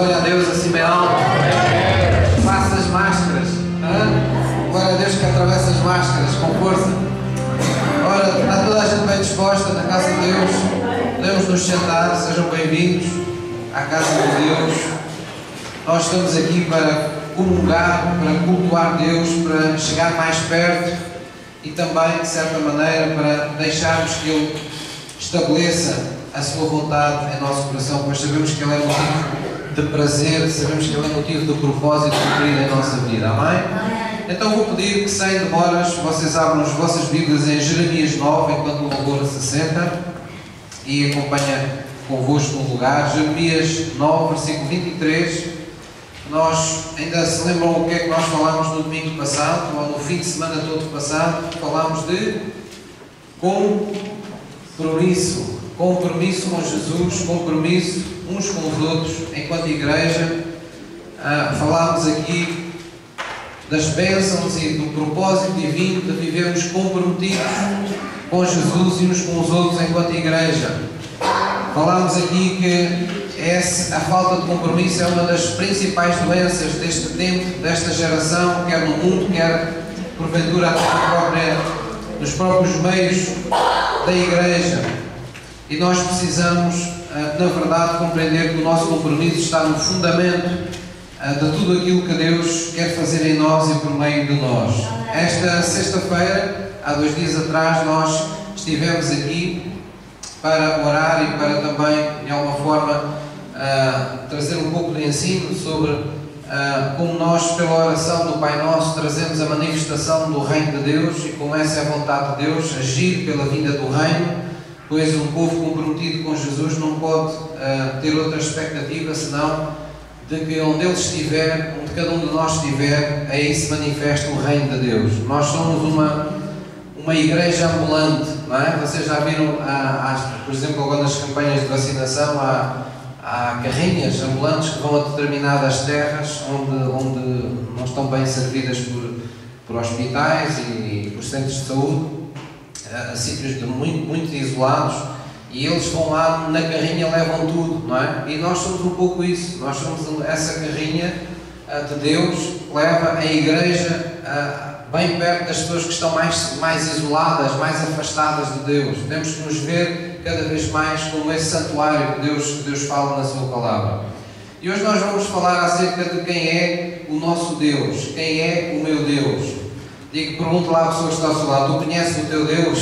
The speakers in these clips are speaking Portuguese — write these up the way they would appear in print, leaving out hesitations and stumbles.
glória a Deus assim bem alto. Faça as máscaras. Glória a Deus que atravessa as máscaras com força. Ora, está toda a gente bem disposta na casa de Deus. Podemos nos sentar, sejam bem-vindos à casa de Deus. Nós estamos aqui para comungar, para cultuar Deus, para chegar mais perto e também, de certa maneira, para deixarmos que Ele estabeleça a sua vontade em nosso coração, pois sabemos que Ele é motivo de prazer, sabemos que Ele é motivo de propósito cumprido em nossa vida. Amém? Então vou pedir que, sem demoras, vocês abram as vossas Bíblias em Jeremias 9, enquanto o louvor se senta e acompanha convosco no lugar. Jeremias 9, versículo 23. Nós ainda se lembram o que é que nós falámos no domingo passado, ou no fim de semana todo passado? Falámos de compromisso com Jesus, compromisso uns com os outros enquanto igreja. Falámos aqui das bênçãos e do propósito divino de vivermos comprometidos com Jesus e uns com os outros enquanto igreja. Falámos aqui que a falta de compromisso é uma das principais doenças deste tempo, desta geração, quer no mundo, quer porventura até nos próprios meios da igreja. E nós precisamos, na verdade, compreender que o nosso compromisso está no fundamento de tudo aquilo que Deus quer fazer em nós e por meio de nós. Esta sexta-feira, há 2 dias atrás, nós estivemos aqui para orar e para também, de alguma forma, trazer um pouco de ensino sobre como nós, pela oração do Pai Nosso, trazemos a manifestação do Reino de Deus e como essa é a vontade de Deus, agir pela vinda do Reino, pois um povo comprometido com Jesus não pode ter outra expectativa senão de que onde Ele estiver, onde cada um de nós estiver, aí se manifesta o Reino de Deus. Nós somos uma igreja ambulante, não é? Vocês já viram, por exemplo, agora nas campanhas de vacinação, há carrinhas ambulantes que vão a determinadas terras onde não estão bem servidas por hospitais e por centros de saúde, a sítios muito isolados, e eles vão lá na carrinha, levam tudo, não é? E nós somos um pouco isso, nós somos essa carrinha de Deus que leva a igreja bem perto das pessoas que estão mais isoladas, mais afastadas de Deus. Temos que nos ver cada vez mais como esse santuário que Deus fala na sua palavra. E hoje nós vamos falar acerca de quem é o nosso Deus, quem é o meu Deus. Pergunta lá à pessoa que está ao seu lado: tu conheces o teu Deus?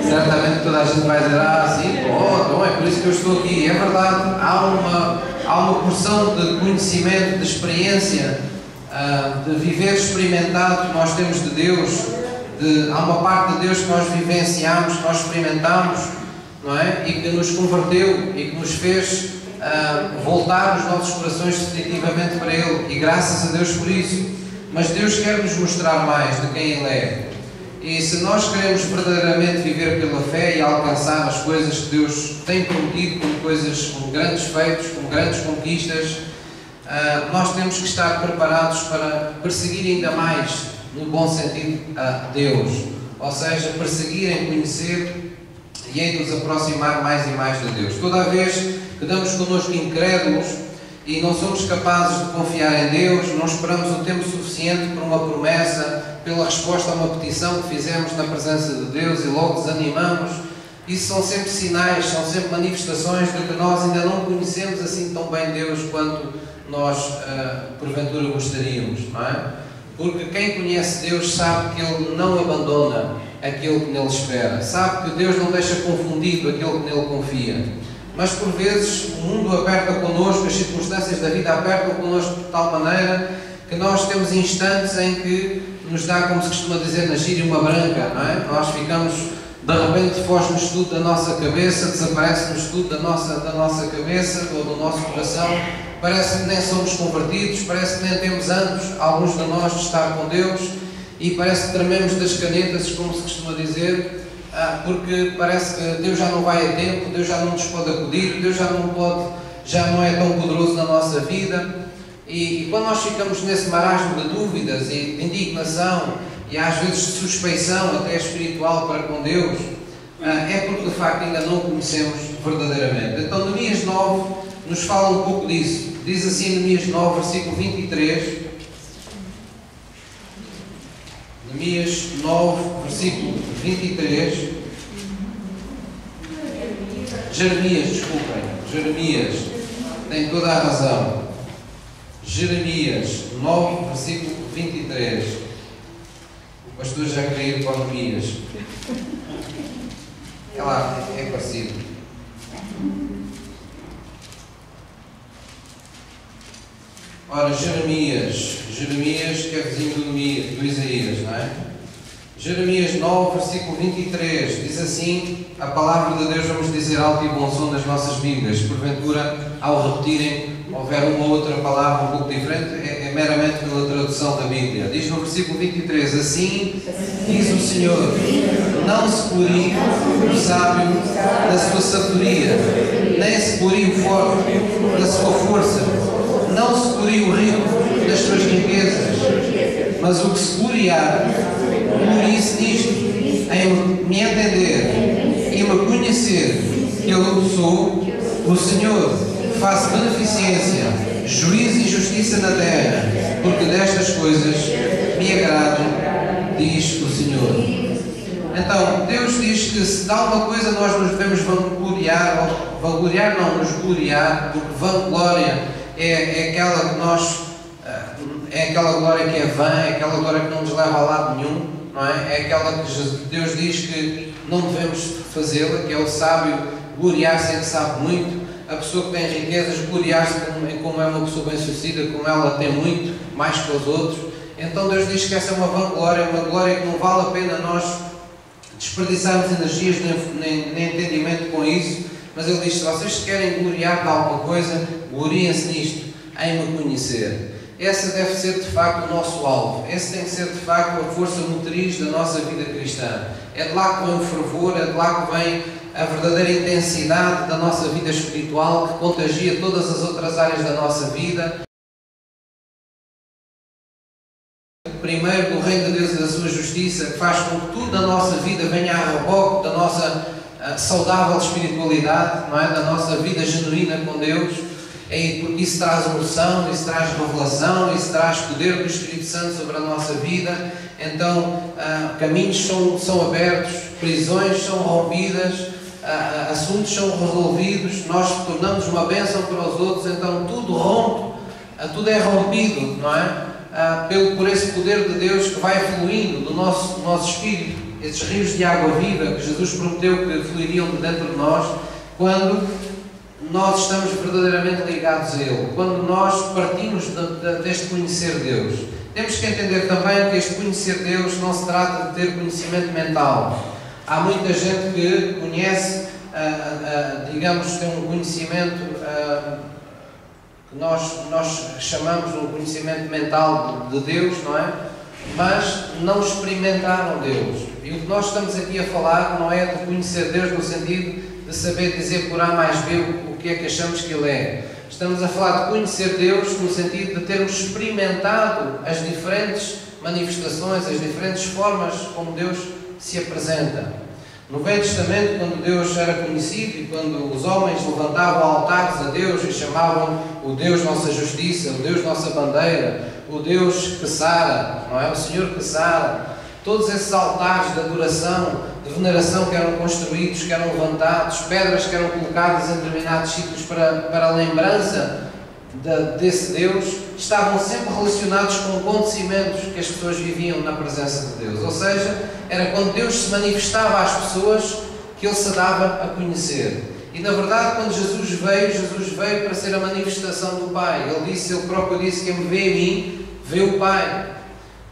Certamente toda a gente vai dizer: sim, então é por isso que eu estou aqui. É verdade, há uma porção de conhecimento, de experiência, de viver experimentado que nós temos de Deus. Há uma parte de Deus que nós vivenciamos, que nós experimentamos, não é? E que nos converteu e que nos fez voltar os nossos corações definitivamente para Ele, e graças a Deus por isso. Mas Deus quer nos mostrar mais de quem Ele é. E se nós queremos verdadeiramente viver pela fé e alcançar as coisas que Deus tem prometido, como grandes feitos, como grandes conquistas, nós temos que estar preparados para perseguir ainda mais, no bom sentido, a Deus. Ou seja, perseguir em conhecer e em nos aproximar mais e mais de Deus. Toda a vez que damos connosco incrédulos e não somos capazes de confiar em Deus, não esperamos o tempo suficiente por uma promessa, pela resposta a uma petição que fizemos na presença de Deus e logo desanimamos. Isso são sempre sinais, são sempre manifestações de que nós ainda não conhecemos assim tão bem Deus quanto nós porventura gostaríamos, não é? Porque quem conhece Deus sabe que Ele não abandona aquele que nele espera, sabe que Deus não deixa confundido aquele que nele confia. Mas por vezes o mundo aperta connosco, as circunstâncias da vida apertam connosco de tal maneira que nós temos instantes em que nos dá, como se costuma dizer na gíria, uma branca, não é? Nós ficamos, de repente foge-nos tudo da nossa cabeça, desaparece-nos tudo da nossa cabeça ou do nosso coração. Parece que nem somos convertidos, parece que nem temos anos, alguns de nós, de estar com Deus, e parece que trememos das canetas, como se costuma dizer, porque parece que Deus já não vai a tempo, Deus já não nos pode acudir, Deus já não é tão poderoso na nossa vida. E quando nós ficamos nesse marasmo de dúvidas e de indignação e às vezes de suspeição até espiritual para com Deus, é porque de facto ainda não o conhecemos verdadeiramente. Então, Jeremias 9, nos fala um pouco disso. Diz assim em Neemias 9, versículo 23. Neemias 9, versículo 23. Jeremias, desculpem. Jeremias, tem toda a razão. Jeremias 9, versículo 23. O pastor já queria ir para o Neemias. É lá, é parecido. Ora, Jeremias que é vizinho do Isaías, não é? Jeremias 9, versículo 23, diz assim, a palavra de Deus, vamos dizer alto e bom som das nossas Bíblias, porventura, ao repetirem, houver uma ou outra palavra um pouco diferente, é meramente pela tradução da Bíblia. Diz no versículo 23, assim diz o Senhor, não se glorie o sábio da sua sabedoria, nem se glorie o forte da sua força, não se glorie o rico das suas riquezas, mas o que se gloriar, glorie-se nisto, em me entender e me conhecer que eu sou o Senhor, que faço beneficência, juízo e justiça na terra, porque destas coisas me agrado, diz o Senhor. Então, Deus diz que se dá uma coisa nós nos devemos vangloriar, ou vangloriar não, nos gloriar, porque vanglória é aquela que nós, é aquela glória que é vã, é aquela glória que não nos leva a lado nenhum, não é? É aquela que Deus diz que não devemos fazê-la, que é o sábio gloriar-se em que sabe muito, a pessoa que tem riquezas gloriar-se como é uma pessoa bem-sucedida, como ela tem muito, mais que os outros. Então Deus diz que essa é uma vanglória, uma glória que não vale a pena nós desperdiçarmos energias nem entendimento com isso, mas Ele diz, se vocês querem gloriar de alguma coisa, gloriem-se nisto, em me conhecer. Essa deve ser de facto o nosso alvo, esse tem que ser de facto a força motriz da nossa vida cristã. É de lá que vem o fervor, é de lá que vem a verdadeira intensidade da nossa vida espiritual, que contagia todas as outras áreas da nossa vida. Primeiro do reino de Deus e da sua justiça, que faz com que tudo na nossa vida venha a reboque da nossa saudável espiritualidade, não é? Da nossa vida genuína com Deus, porque isso traz unção, isso traz revelação, isso traz poder do Espírito Santo sobre a nossa vida. Então caminhos são abertos, prisões são rompidas, assuntos são resolvidos, nós tornamos uma bênção para os outros, então tudo rompe, tudo é rompido, não é? Por esse poder de Deus que vai fluindo do nosso espírito, esses rios de água viva que Jesus prometeu que fluiriam de dentro de nós, quando nós estamos verdadeiramente ligados a Ele, quando nós partimos deste conhecer Deus. Temos que entender também que este conhecer Deus não se trata de ter conhecimento mental. Há muita gente que conhece, digamos, tem um conhecimento que nós chamamos um conhecimento mental de Deus, não é? Mas não experimentaram Deus. E o que nós estamos aqui a falar não é de conhecer Deus no sentido de saber dizer por A mais B o que é que achamos que Ele é. Estamos a falar de conhecer Deus no sentido de termos experimentado as diferentes manifestações, as diferentes formas como Deus se apresenta. No Velho Testamento, quando Deus era conhecido e quando os homens levantavam altares a Deus e chamavam o Deus nossa justiça, o Deus nossa bandeira, o Deus que sara, não é? O Senhor que sara, todos esses altares de adoração, de veneração que eram construídos, que eram levantados, pedras que eram colocadas em determinados sítios para a lembrança desse Deus, estavam sempre relacionados com acontecimentos que as pessoas viviam na presença de Deus. Ou seja, era quando Deus se manifestava às pessoas que Ele se dava a conhecer. E na verdade, quando Jesus veio para ser a manifestação do Pai. Ele próprio disse, quem me vê em mim, vê o Pai.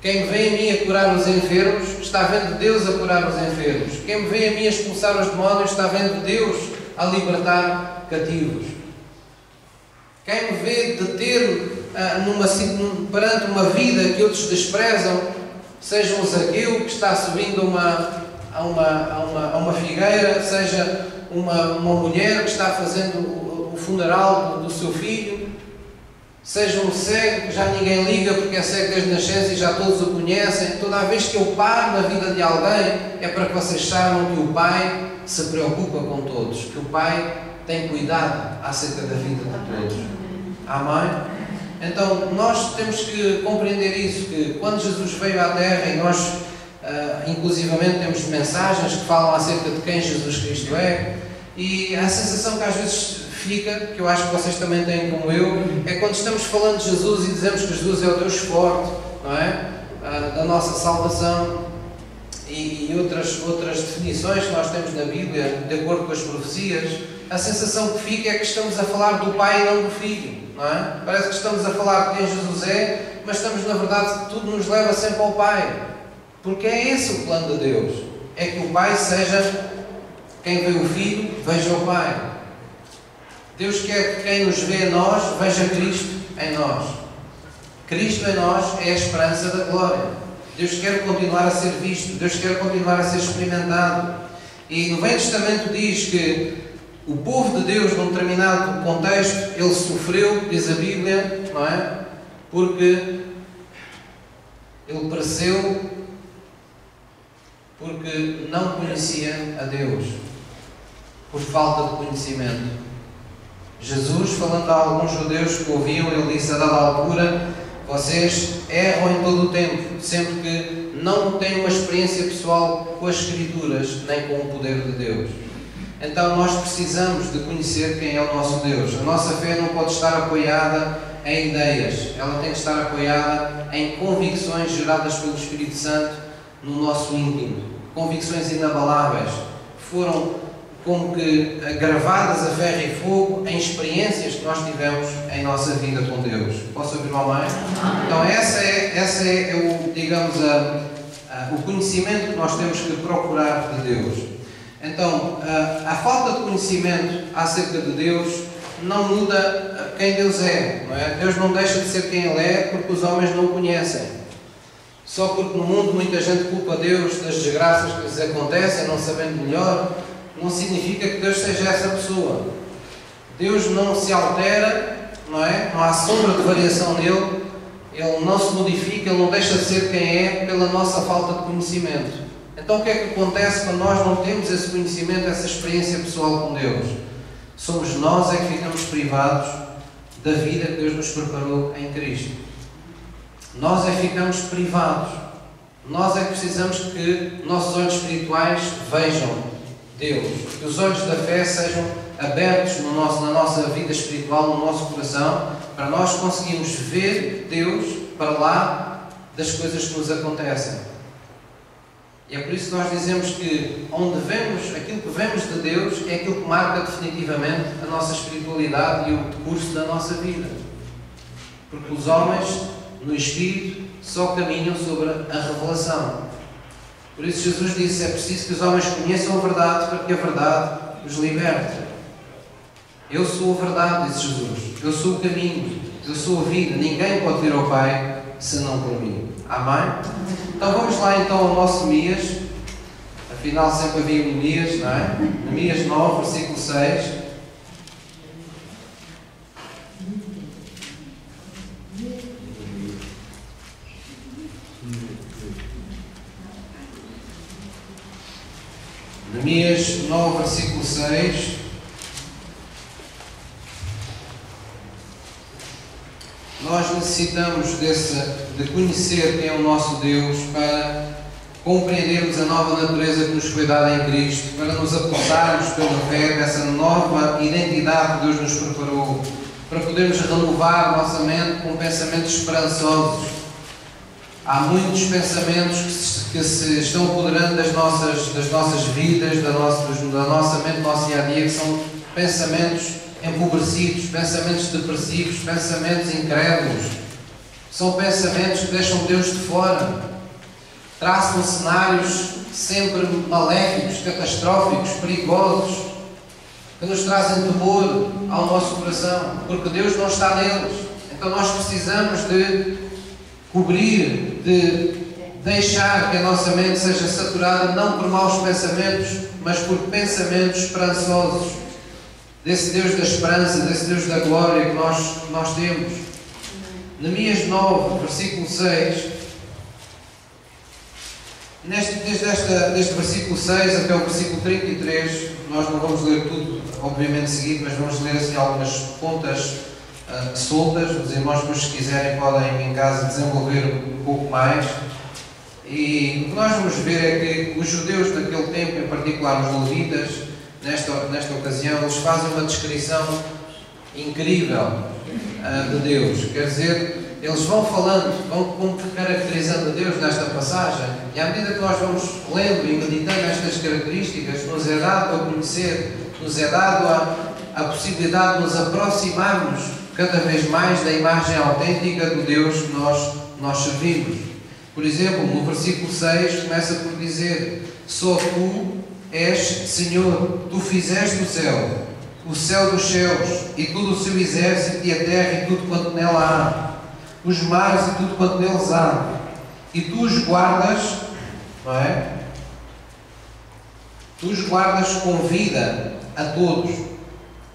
Quem me vê em mim a curar os enfermos, está vendo Deus a curar os enfermos. Quem me vê em mim a expulsar os demónios, está vendo Deus a libertar cativos. Quem me vê deter perante uma vida que outros desprezam, seja um Zaqueu que está subindo a uma figueira, seja uma mulher que está fazendo o funeral do seu filho, seja um cego que já ninguém liga porque é cego desde a nascença e já todos o conhecem. Toda a vez que eu paro na vida de alguém é para que vocês saibam que o Pai se preocupa com todos, que o Pai tem cuidado acerca da vida de todos. Amém? Então, nós temos que compreender isso, que quando Jesus veio à Terra, e nós, inclusivamente, temos mensagens que falam acerca de quem Jesus Cristo é, e a sensação que às vezes fica, que eu acho que vocês também têm como eu, é quando estamos falando de Jesus e dizemos que Jesus é o Deus forte, não é? Da nossa salvação, e outras definições que nós temos na Bíblia, de acordo com as profecias, a sensação que fica é que estamos a falar do Pai e não do Filho, não é? Parece que estamos a falar de quem Jesus é, mas estamos, na verdade, tudo nos leva sempre ao Pai, porque é esse o plano de Deus, é que o Pai seja quem vê o Filho, veja o Pai. Deus quer que quem nos vê a nós, veja Cristo em nós. Cristo em nós é a esperança da glória. Deus quer continuar a ser visto, Deus quer continuar a ser experimentado. E no Velho Testamento diz que o povo de Deus, num determinado contexto, ele sofreu, diz a Bíblia, não é? Porque ele pereceu, porque não conhecia a Deus, por falta de conhecimento. Jesus, falando a alguns judeus que ouviam, ele disse a dada altura: vocês erram em todo o tempo, sempre que não têm uma experiência pessoal com as Escrituras, nem com o poder de Deus. Então nós precisamos de conhecer quem é o nosso Deus. A nossa fé não pode estar apoiada em ideias, ela tem que estar apoiada em convicções geradas pelo Espírito Santo no nosso íntimo. Convicções inabaláveis, que foram como que gravadas a ferro e fogo em experiências que nós tivemos em nossa vida com Deus. Posso ouvir uma mãe? Então essa é o, digamos, o conhecimento que nós temos que procurar de Deus. Então, a falta de conhecimento acerca de Deus não muda quem Deus é, não é? Deus não deixa de ser quem Ele é porque os homens não o conhecem. Só porque no mundo muita gente culpa Deus das desgraças que lhes acontecem, não sabendo melhor, não significa que Deus seja essa pessoa. Deus não se altera, não é? Não há sombra de variação nele, Ele não se modifica, Ele não deixa de ser quem é pela nossa falta de conhecimento. Então o que é que acontece quando nós não temos esse conhecimento, essa experiência pessoal com Deus? Somos nós é que ficamos privados da vida que Deus nos preparou em Cristo. Nós é que ficamos privados. Nós é que precisamos que nossos olhos espirituais vejam Deus, que os olhos da fé sejam abertos na nossa vida espiritual, no nosso coração, para nós conseguirmos ver Deus para lá das coisas que nos acontecem. E é por isso que nós dizemos que aquilo que vemos de Deus é aquilo que marca definitivamente a nossa espiritualidade e o curso da nossa vida. Porque os homens, no Espírito, só caminham sobre a revelação. Por isso Jesus disse: é preciso que os homens conheçam a verdade para que a verdade os liberte. Eu sou a verdade, disse Jesus. Eu sou o caminho, eu sou a vida. Ninguém pode vir ao Pai senão por mim. Amém? Então vamos lá então ao nosso Neemias. Afinal sempre havia Neemias, não é? Neemias 9, versículo 6. Neemias 9, versículo 6. Nós necessitamos de conhecer quem é o nosso Deus para compreendermos a nova natureza que nos foi dada em Cristo, para nos apossarmos pela fé dessa nova identidade que Deus nos preparou, para podermos renovar a nossa mente com pensamentos esperançosos. Há muitos pensamentos que se estão apoderando das nossas vidas, da nossa mente, do nosso dia a dia, que são pensamentos empobrecidos, pensamentos depressivos, pensamentos incrédulos. São pensamentos que deixam Deus de fora, traçam cenários sempre maléficos, catastróficos, perigosos, que nos trazem temor ao nosso coração, porque Deus não está neles. Então nós precisamos de cobrir, de deixar que a nossa mente seja saturada não por maus pensamentos, mas por pensamentos esperançosos, desse Deus da esperança, desse Deus da glória que nós temos. Neemias 9, versículo 6, Desde o versículo 6 até o versículo 33, nós não vamos ler tudo, obviamente, seguido, mas vamos ler assim algumas pontas soltas. Os irmãos, se quiserem, podem em casa desenvolver um pouco mais. E o que nós vamos ver é que os judeus daquele tempo, em particular os levitas, nesta ocasião, eles fazem uma descrição incrível de Deus. Quer dizer, eles vão falando, vão caracterizando a Deus nesta passagem, e à medida que nós vamos lendo e meditando estas características, nos é dado a conhecer, nos é dado a possibilidade de nos aproximarmos cada vez mais da imagem autêntica do Deus que nós servimos. Por exemplo, no versículo 6 começa por dizer: só tu és Senhor, tu fizeste o céu dos céus, e todo o seu exército, e a terra e tudo quanto nela há, os mares e tudo quanto neles há, e tu os guardas, não é? Tu os guardas com vida a todos,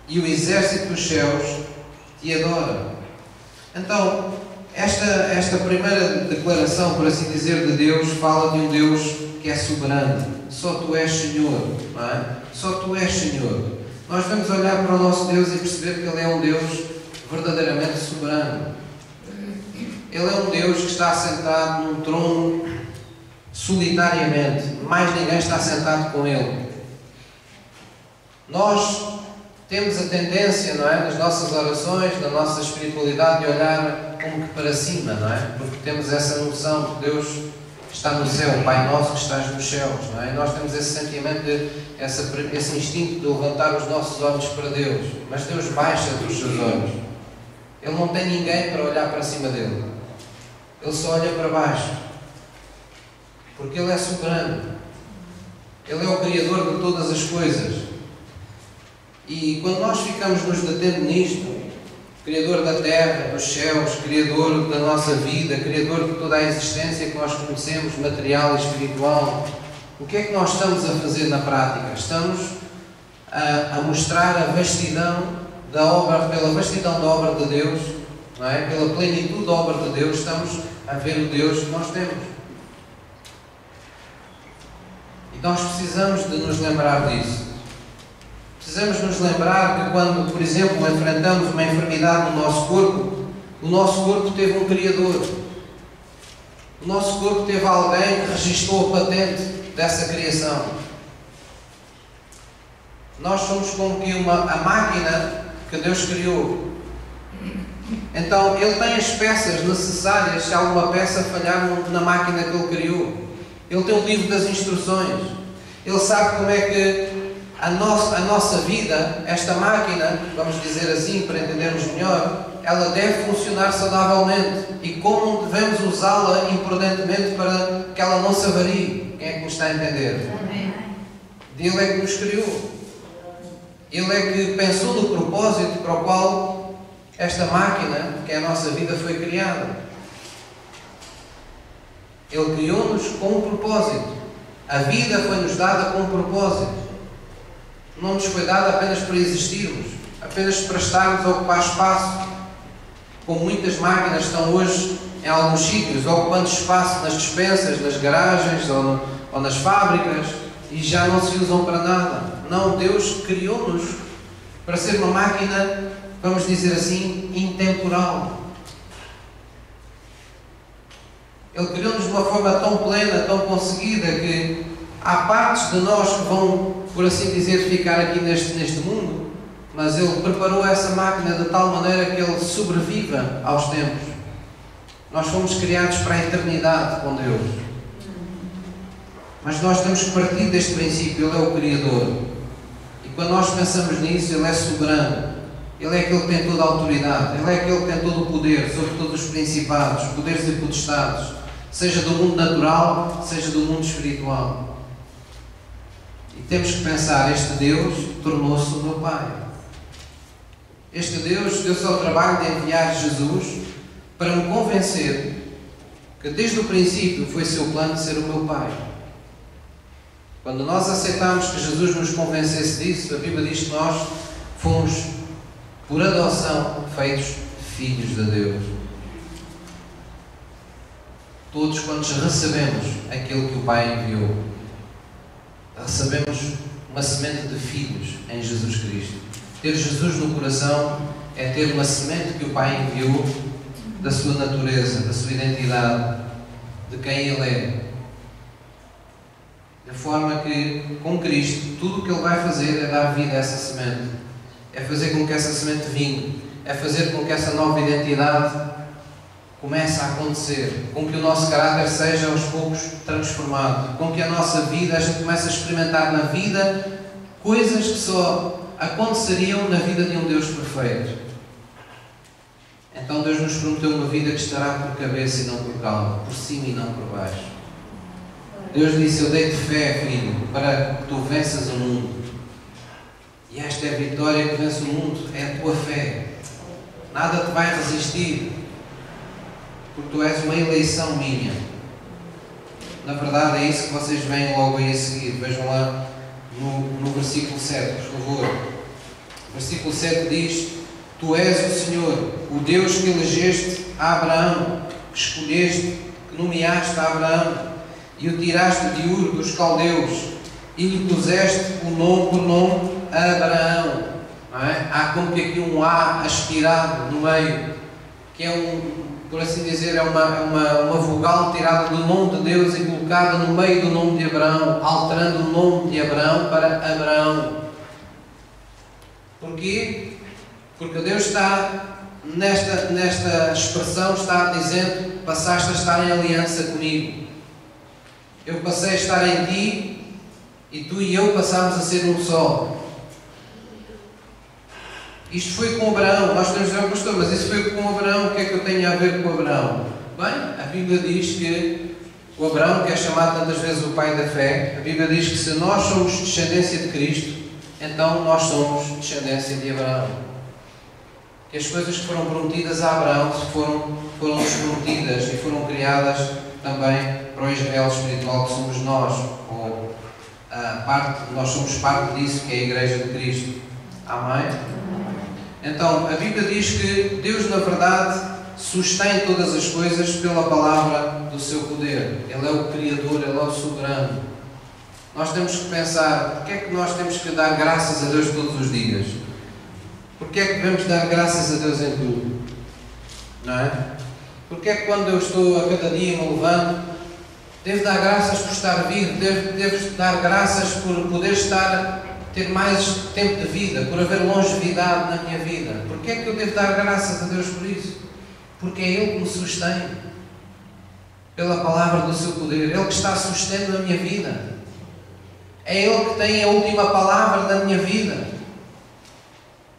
e o exército dos céus te adora. Então, esta primeira declaração, por assim dizer, de Deus, fala de um Deus que é soberano. Só tu és Senhor, não é? Só tu és Senhor. Nós vamos olhar para o nosso Deus e perceber que Ele é um Deus verdadeiramente soberano. Ele é um Deus que está assentado num trono solitariamente. Mais ninguém está sentado com Ele. Nós temos a tendência, não é, nas nossas orações, na nossa espiritualidade, de olhar como que para cima, não é? Porque temos essa noção de que Deus está no céu, o Pai Nosso que estás nos céus, não é? E nós temos esse sentimento, esse instinto de levantar os nossos olhos para Deus. Mas Deus baixa dos seus olhos. Ele não tem ninguém para olhar para cima dele. Ele só olha para baixo. Porque Ele é soberano. Ele é o Criador de todas as coisas. E quando nós ficamos nos detendo nisto, Criador da terra, dos céus, Criador da nossa vida, Criador de toda a existência que nós conhecemos, material e espiritual, o que é que nós estamos a fazer na prática? Estamos a mostrar a vastidão da obra, pela vastidão da obra de Deus, não é? Pela plenitude da obra de Deus, estamos a ver o Deus que nós temos. E nós precisamos de nos lembrar disso. Precisamos nos lembrar que quando, por exemplo, enfrentamos uma enfermidade no nosso corpo teve um Criador. O nosso corpo teve alguém que registou a patente dessa criação. Nós somos como que a máquina que Deus criou. Então, Ele tem as peças necessárias se alguma peça falhar na máquina que Ele criou. Ele tem o livro das instruções. Ele sabe como é que a nossa vida, esta máquina, vamos dizer assim, para entendermos melhor, ela deve funcionar saudavelmente. E como devemos usá-la imprudentemente para que ela não se avarie. Quem é que me está a entender? Ele é que nos criou. Ele é que pensou no propósito para o qual esta máquina, que é a nossa vida, foi criada. Ele criou-nos com um propósito. A vida foi-nos dada com um propósito. Não nos foi dada apenas para existirmos, apenas para estarmos a ocupar espaço, como muitas máquinas estão hoje em alguns sítios, ocupando espaço nas despensas, nas garagens ou nas fábricas, e já não se usam para nada. Não, Deus criou-nos para ser uma máquina, vamos dizer assim, intemporal. Ele criou-nos de uma forma tão plena, tão conseguida, que há partes de nós que vão, por assim dizer, ficar aqui neste mundo, mas Ele preparou essa máquina de tal maneira que Ele sobreviva aos tempos. Nós fomos criados para a eternidade com Deus. Mas nós temos que partir deste princípio. Ele é o Criador. E quando nós pensamos nisso, Ele é soberano. Ele é aquele que tem toda a autoridade. Ele é aquele que tem todo o poder sobre todos os principados, poderes e potestades, seja do mundo natural, seja do mundo espiritual. E temos que pensar, este Deus tornou-se o meu Pai. Este Deus deu-se ao trabalho de enviar Jesus para me convencer que desde o princípio foi seu plano de ser o meu Pai. Quando nós aceitamos que Jesus nos convencesse disso, a Bíblia diz que nós fomos, por adoção, feitos filhos de Deus. todos quantos recebemos aquilo que o Pai enviou. Recebemos uma semente de filhos em Jesus Cristo. Ter Jesus no coração é ter uma semente que o Pai enviou da sua natureza, da sua identidade, de quem Ele é. De forma que, com Cristo, tudo o que Ele vai fazer é dar vida a essa semente. É fazer com que essa semente vingue. É fazer com que essa nova identidade comece a acontecer. Com que o nosso caráter seja, aos poucos, transformado. Com que a nossa vida, a gente comece a experimentar na vida coisas que só aconteceriam na vida de um Deus perfeito. Então Deus nos prometeu uma vida que estará por cabeça e não por cauda, por cima e não por baixo. Deus disse: eu dei-te fé, filho, para que tu venças o mundo. E esta é a vitória que vence o mundo, é a tua fé. Nada te vai resistir, porque tu és uma eleição minha. Na verdade é isso que vocês veem logo aí a seguir. Vejam lá no versículo 7, por favor. O versículo 7 diz: tu és o Senhor, o Deus que elegeste a Abraão, que escolheste, que nomeaste a Abraão, e o tiraste de Ur dos caldeus, e lhe puseste o nome por nome Abraão. Não é? Há como que aqui um A aspirado no meio, que é por assim dizer, é uma vogal tirada do nome de Deus e colocada no meio do nome de Abraão, alterando o nome de Abraão para Abraão. Porquê? Porque Deus está, nesta expressão, está dizendo: passaste a estar em aliança comigo. Eu passei a estar em ti e tu e eu passámos a ser um só. Isto foi com Abraão. Nós temos de dizer: pastor, mas isso foi com Abraão, o que é que eu tenho a ver com Abraão? Bem, a Bíblia diz que o Abraão, que é chamado tantas vezes o pai da fé, a Bíblia diz que se nós somos descendência de Cristo, então nós somos descendência de Abraão. Que as coisas que foram prometidas a Abraão foram-nos prometidas e foram criadas também para o Israel espiritual que somos nós, ou nós somos parte disso, que é a Igreja de Cristo. Amém? Então, a Bíblia diz que Deus, na verdade, sustém todas as coisas pela palavra do seu poder. Ele é o Criador, Ele é o Soberano. Nós temos que pensar: porque é que nós temos que dar graças a Deus todos os dias? Porque é que devemos dar graças a Deus em tudo? Não é? Porque é que quando eu estou a cada dia me levanto, devo dar graças por estar vivo, devo dar graças por poder ter mais tempo de vida, por haver longevidade na minha vida. Porque é que eu devo dar graças a Deus por isso? Porque é Ele que me sustém, pela palavra do seu poder. Ele que está sustendo a minha vida. É Ele que tem a última palavra da minha vida.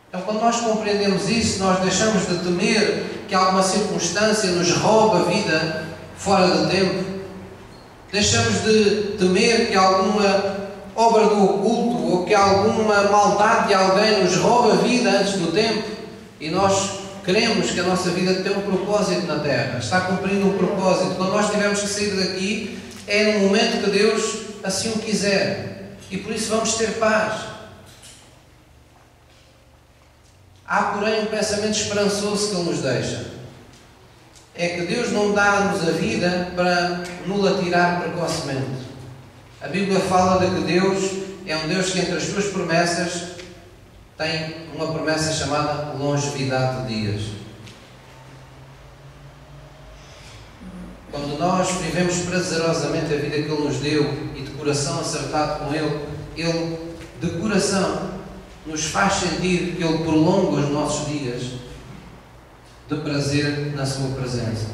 Então, quando nós compreendemos isso, nós deixamos de temer que alguma circunstância nos roube a vida fora do tempo. Deixamos de temer que alguma obra do oculto ou que alguma maldade de alguém nos roube a vida antes do tempo. E nós queremos que a nossa vida tenha um propósito na Terra. Está cumprindo um propósito. Quando nós tivermos que sair daqui, é no momento que Deus assim o quiser. E por isso vamos ter paz. Há, porém, um pensamento esperançoso que Ele nos deixa. É que Deus não dá-nos a vida para nos tirar precocemente. A Bíblia fala de que Deus é um Deus que, entre as suas promessas, tem uma promessa chamada longevidade de dias. Quando nós vivemos prazerosamente a vida que Ele nos deu e de coração acertado com Ele, Ele, de coração, nos faz sentir que Ele prolonga os nossos dias de prazer na Sua presença.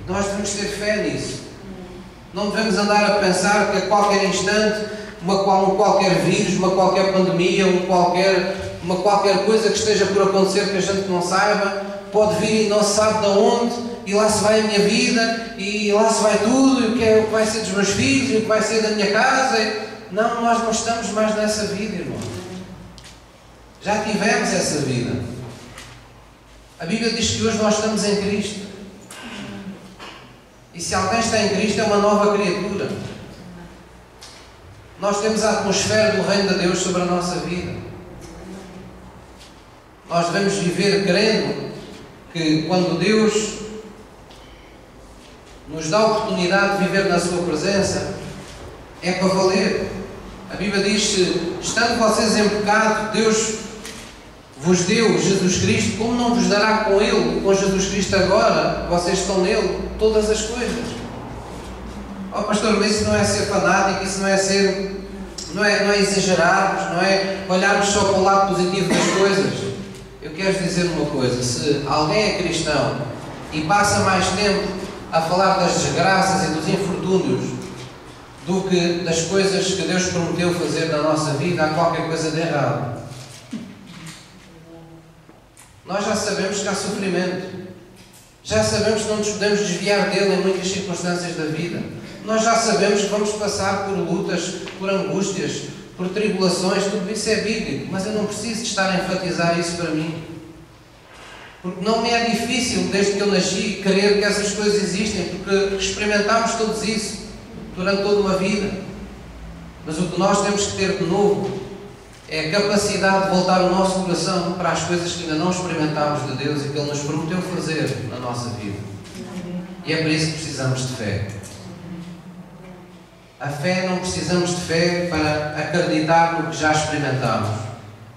E nós devemos ter fé nisso. Não devemos andar a pensar que a qualquer instante, um qualquer vírus, uma qualquer pandemia, uma qualquer coisa que esteja por acontecer que a gente não saiba, pode vir e não se sabe de onde, e lá se vai a minha vida, e lá se vai tudo, e o que vai ser dos meus filhos, e o que vai ser da minha casa. Não, nós não estamos mais nessa vida, irmão. Já tivemos essa vida. A Bíblia diz que hoje nós estamos em Cristo. E se alguém está em Cristo, é uma nova criatura. Nós temos a atmosfera do Reino de Deus sobre a nossa vida. Nós devemos viver crendo que quando Deus nos dá a oportunidade de viver na sua presença, é para valer. A Bíblia diz: estando vocês em pecado, Deus vos deu Jesus Cristo, como não vos dará com Ele, com Jesus Cristo agora, vocês estão nele, todas as coisas? Oh pastor, mas isso não é ser fanático, isso não é ser, não é exagerarmos, não é olharmos só para o lado positivo das coisas. Eu quero dizer uma coisa: se alguém é cristão e passa mais tempo a falar das desgraças e dos infortúnios do que das coisas que Deus prometeu fazer na nossa vida, há qualquer coisa de errado. Nós já sabemos que há sofrimento, já sabemos que não nos podemos desviar dele em muitas circunstâncias da vida, nós já sabemos que vamos passar por lutas, por angústias, por tribulações, tudo isso é bíblico, mas eu não preciso de estar a enfatizar isso para mim, porque não me é difícil, desde que eu nasci, crer que essas coisas existem, porque experimentámos todos isso durante toda uma vida. Mas o que nós temos que ter de novo é a capacidade de voltar o nosso coração para as coisas que ainda não experimentámos de Deus e que Ele nos prometeu fazer na nossa vida. E é para isso que precisamos de fé. A fé, não precisamos de fé para acreditar no que já experimentámos.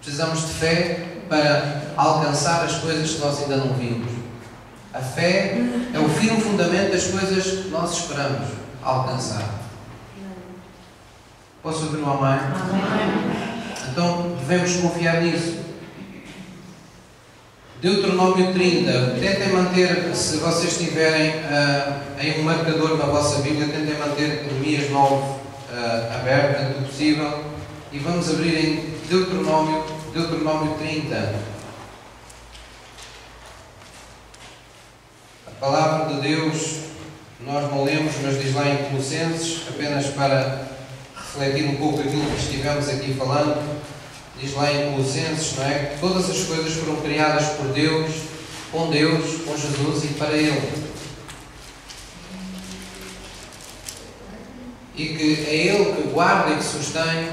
Precisamos de fé para alcançar as coisas que nós ainda não vimos. A fé é o firme fundamento das coisas que nós esperamos alcançar. Posso ouvir um amém? Amém. Então devemos confiar nisso. Deuteronômio 30. Tentem manter, se vocês tiverem em um marcador na vossa Bíblia, tentem manter Neemias 9 aberto, tanto possível. E vamos abrir em Deuteronômio 30. A palavra de Deus, nós não lemos, mas diz lá em Colossenses, apenas para refletir um pouco aquilo que estivemos aqui falando, diz lá em Colossenses, não é? Que todas as coisas foram criadas por Deus, com Jesus e para Ele. E que é Ele que guarda e que sustém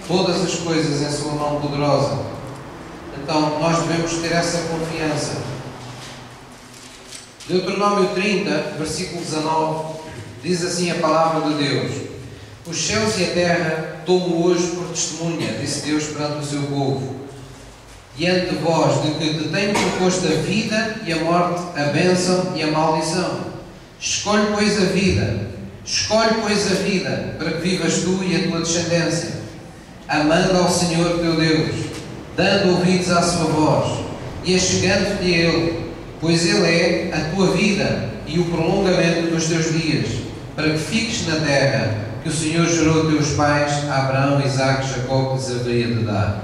todas as coisas em sua mão poderosa. Então nós devemos ter essa confiança. Deuteronômio 30, versículo 19, diz assim a palavra de Deus: os céus e a terra tomo hoje por testemunha, disse Deus perante o seu povo, diante de vós, de que te tenho proposto a vida e a morte, a bênção e a maldição. Escolhe, pois, a vida, para que vivas tu e a tua descendência, amando ao Senhor teu Deus, dando ouvidos à sua voz, e achegando-te a Ele, pois Ele é a tua vida e o prolongamento dos teus dias, para que fiques na terra que o Senhor jurou a teus pais, a Abraão, Isaque e Jacó, que lhes haveria de dar.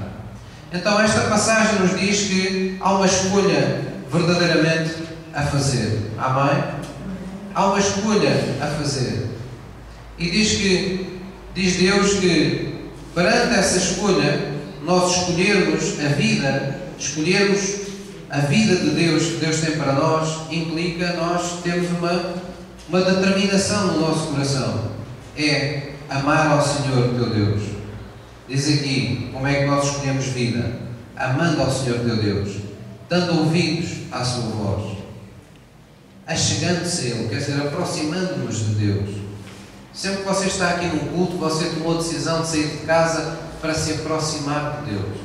Então esta passagem nos diz que há uma escolha verdadeiramente a fazer. Amém? Há uma escolha a fazer. E diz Deus que perante essa escolha, nós escolhermos a vida de Deus que Deus tem para nós, implica nós termos uma determinação no nosso coração. É amar ao Senhor teu Deus. Diz aqui como é que nós escolhemos vida: amando ao Senhor teu Deus, dando ouvidos à sua voz, achegando-se a Ele, quer dizer, aproximando-nos de Deus. Sempre que você está aqui num culto, você tomou a decisão de sair de casa para se aproximar de Deus.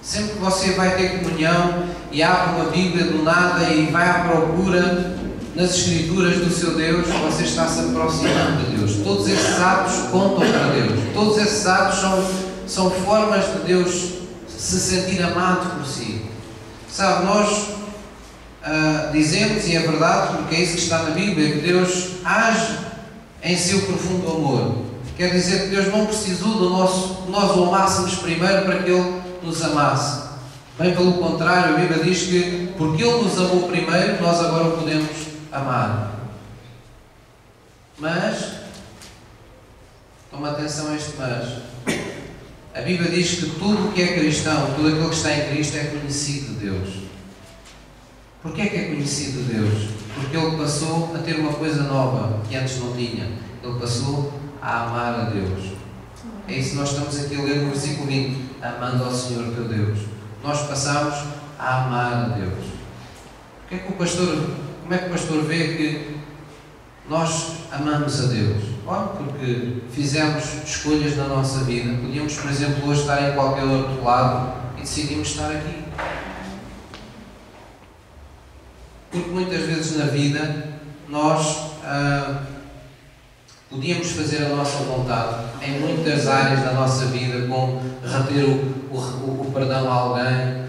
Sempre que você vai ter comunhão e abre uma Bíblia do nada e vai à procura nas Escrituras do seu Deus, você está se aproximando de Deus. Todos esses atos contam para Deus. Todos esses atos são formas de Deus se sentir amado por si. Sabe, nós dizemos, e é verdade, porque é isso que está na Bíblia, que Deus age em seu profundo amor. Quer dizer que Deus não precisou que nós o amássemos primeiro para que Ele nos amasse. Bem pelo contrário, a Bíblia diz que porque Ele nos amou primeiro, nós agora o podemos amar. Mas, toma atenção a este mas. A Bíblia diz que tudo o que é cristão, tudo aquilo que está em Cristo é conhecido de Deus. Porquê é que é conhecido de Deus? Porque Ele passou a ter uma coisa nova que antes não tinha. Ele passou a amar a Deus. É isso que nós estamos aqui a ler no versículo 20. Amando ao Senhor teu Deus. Nós passamos a amar a Deus. Como é que o pastor vê que nós amamos a Deus? Ora, porque fizemos escolhas na nossa vida. Podíamos, por exemplo, hoje estar em qualquer outro lado e decidimos estar aqui. Porque muitas vezes na vida nós podíamos fazer a nossa vontade em muitas áreas da nossa vida, como reter o perdão a alguém,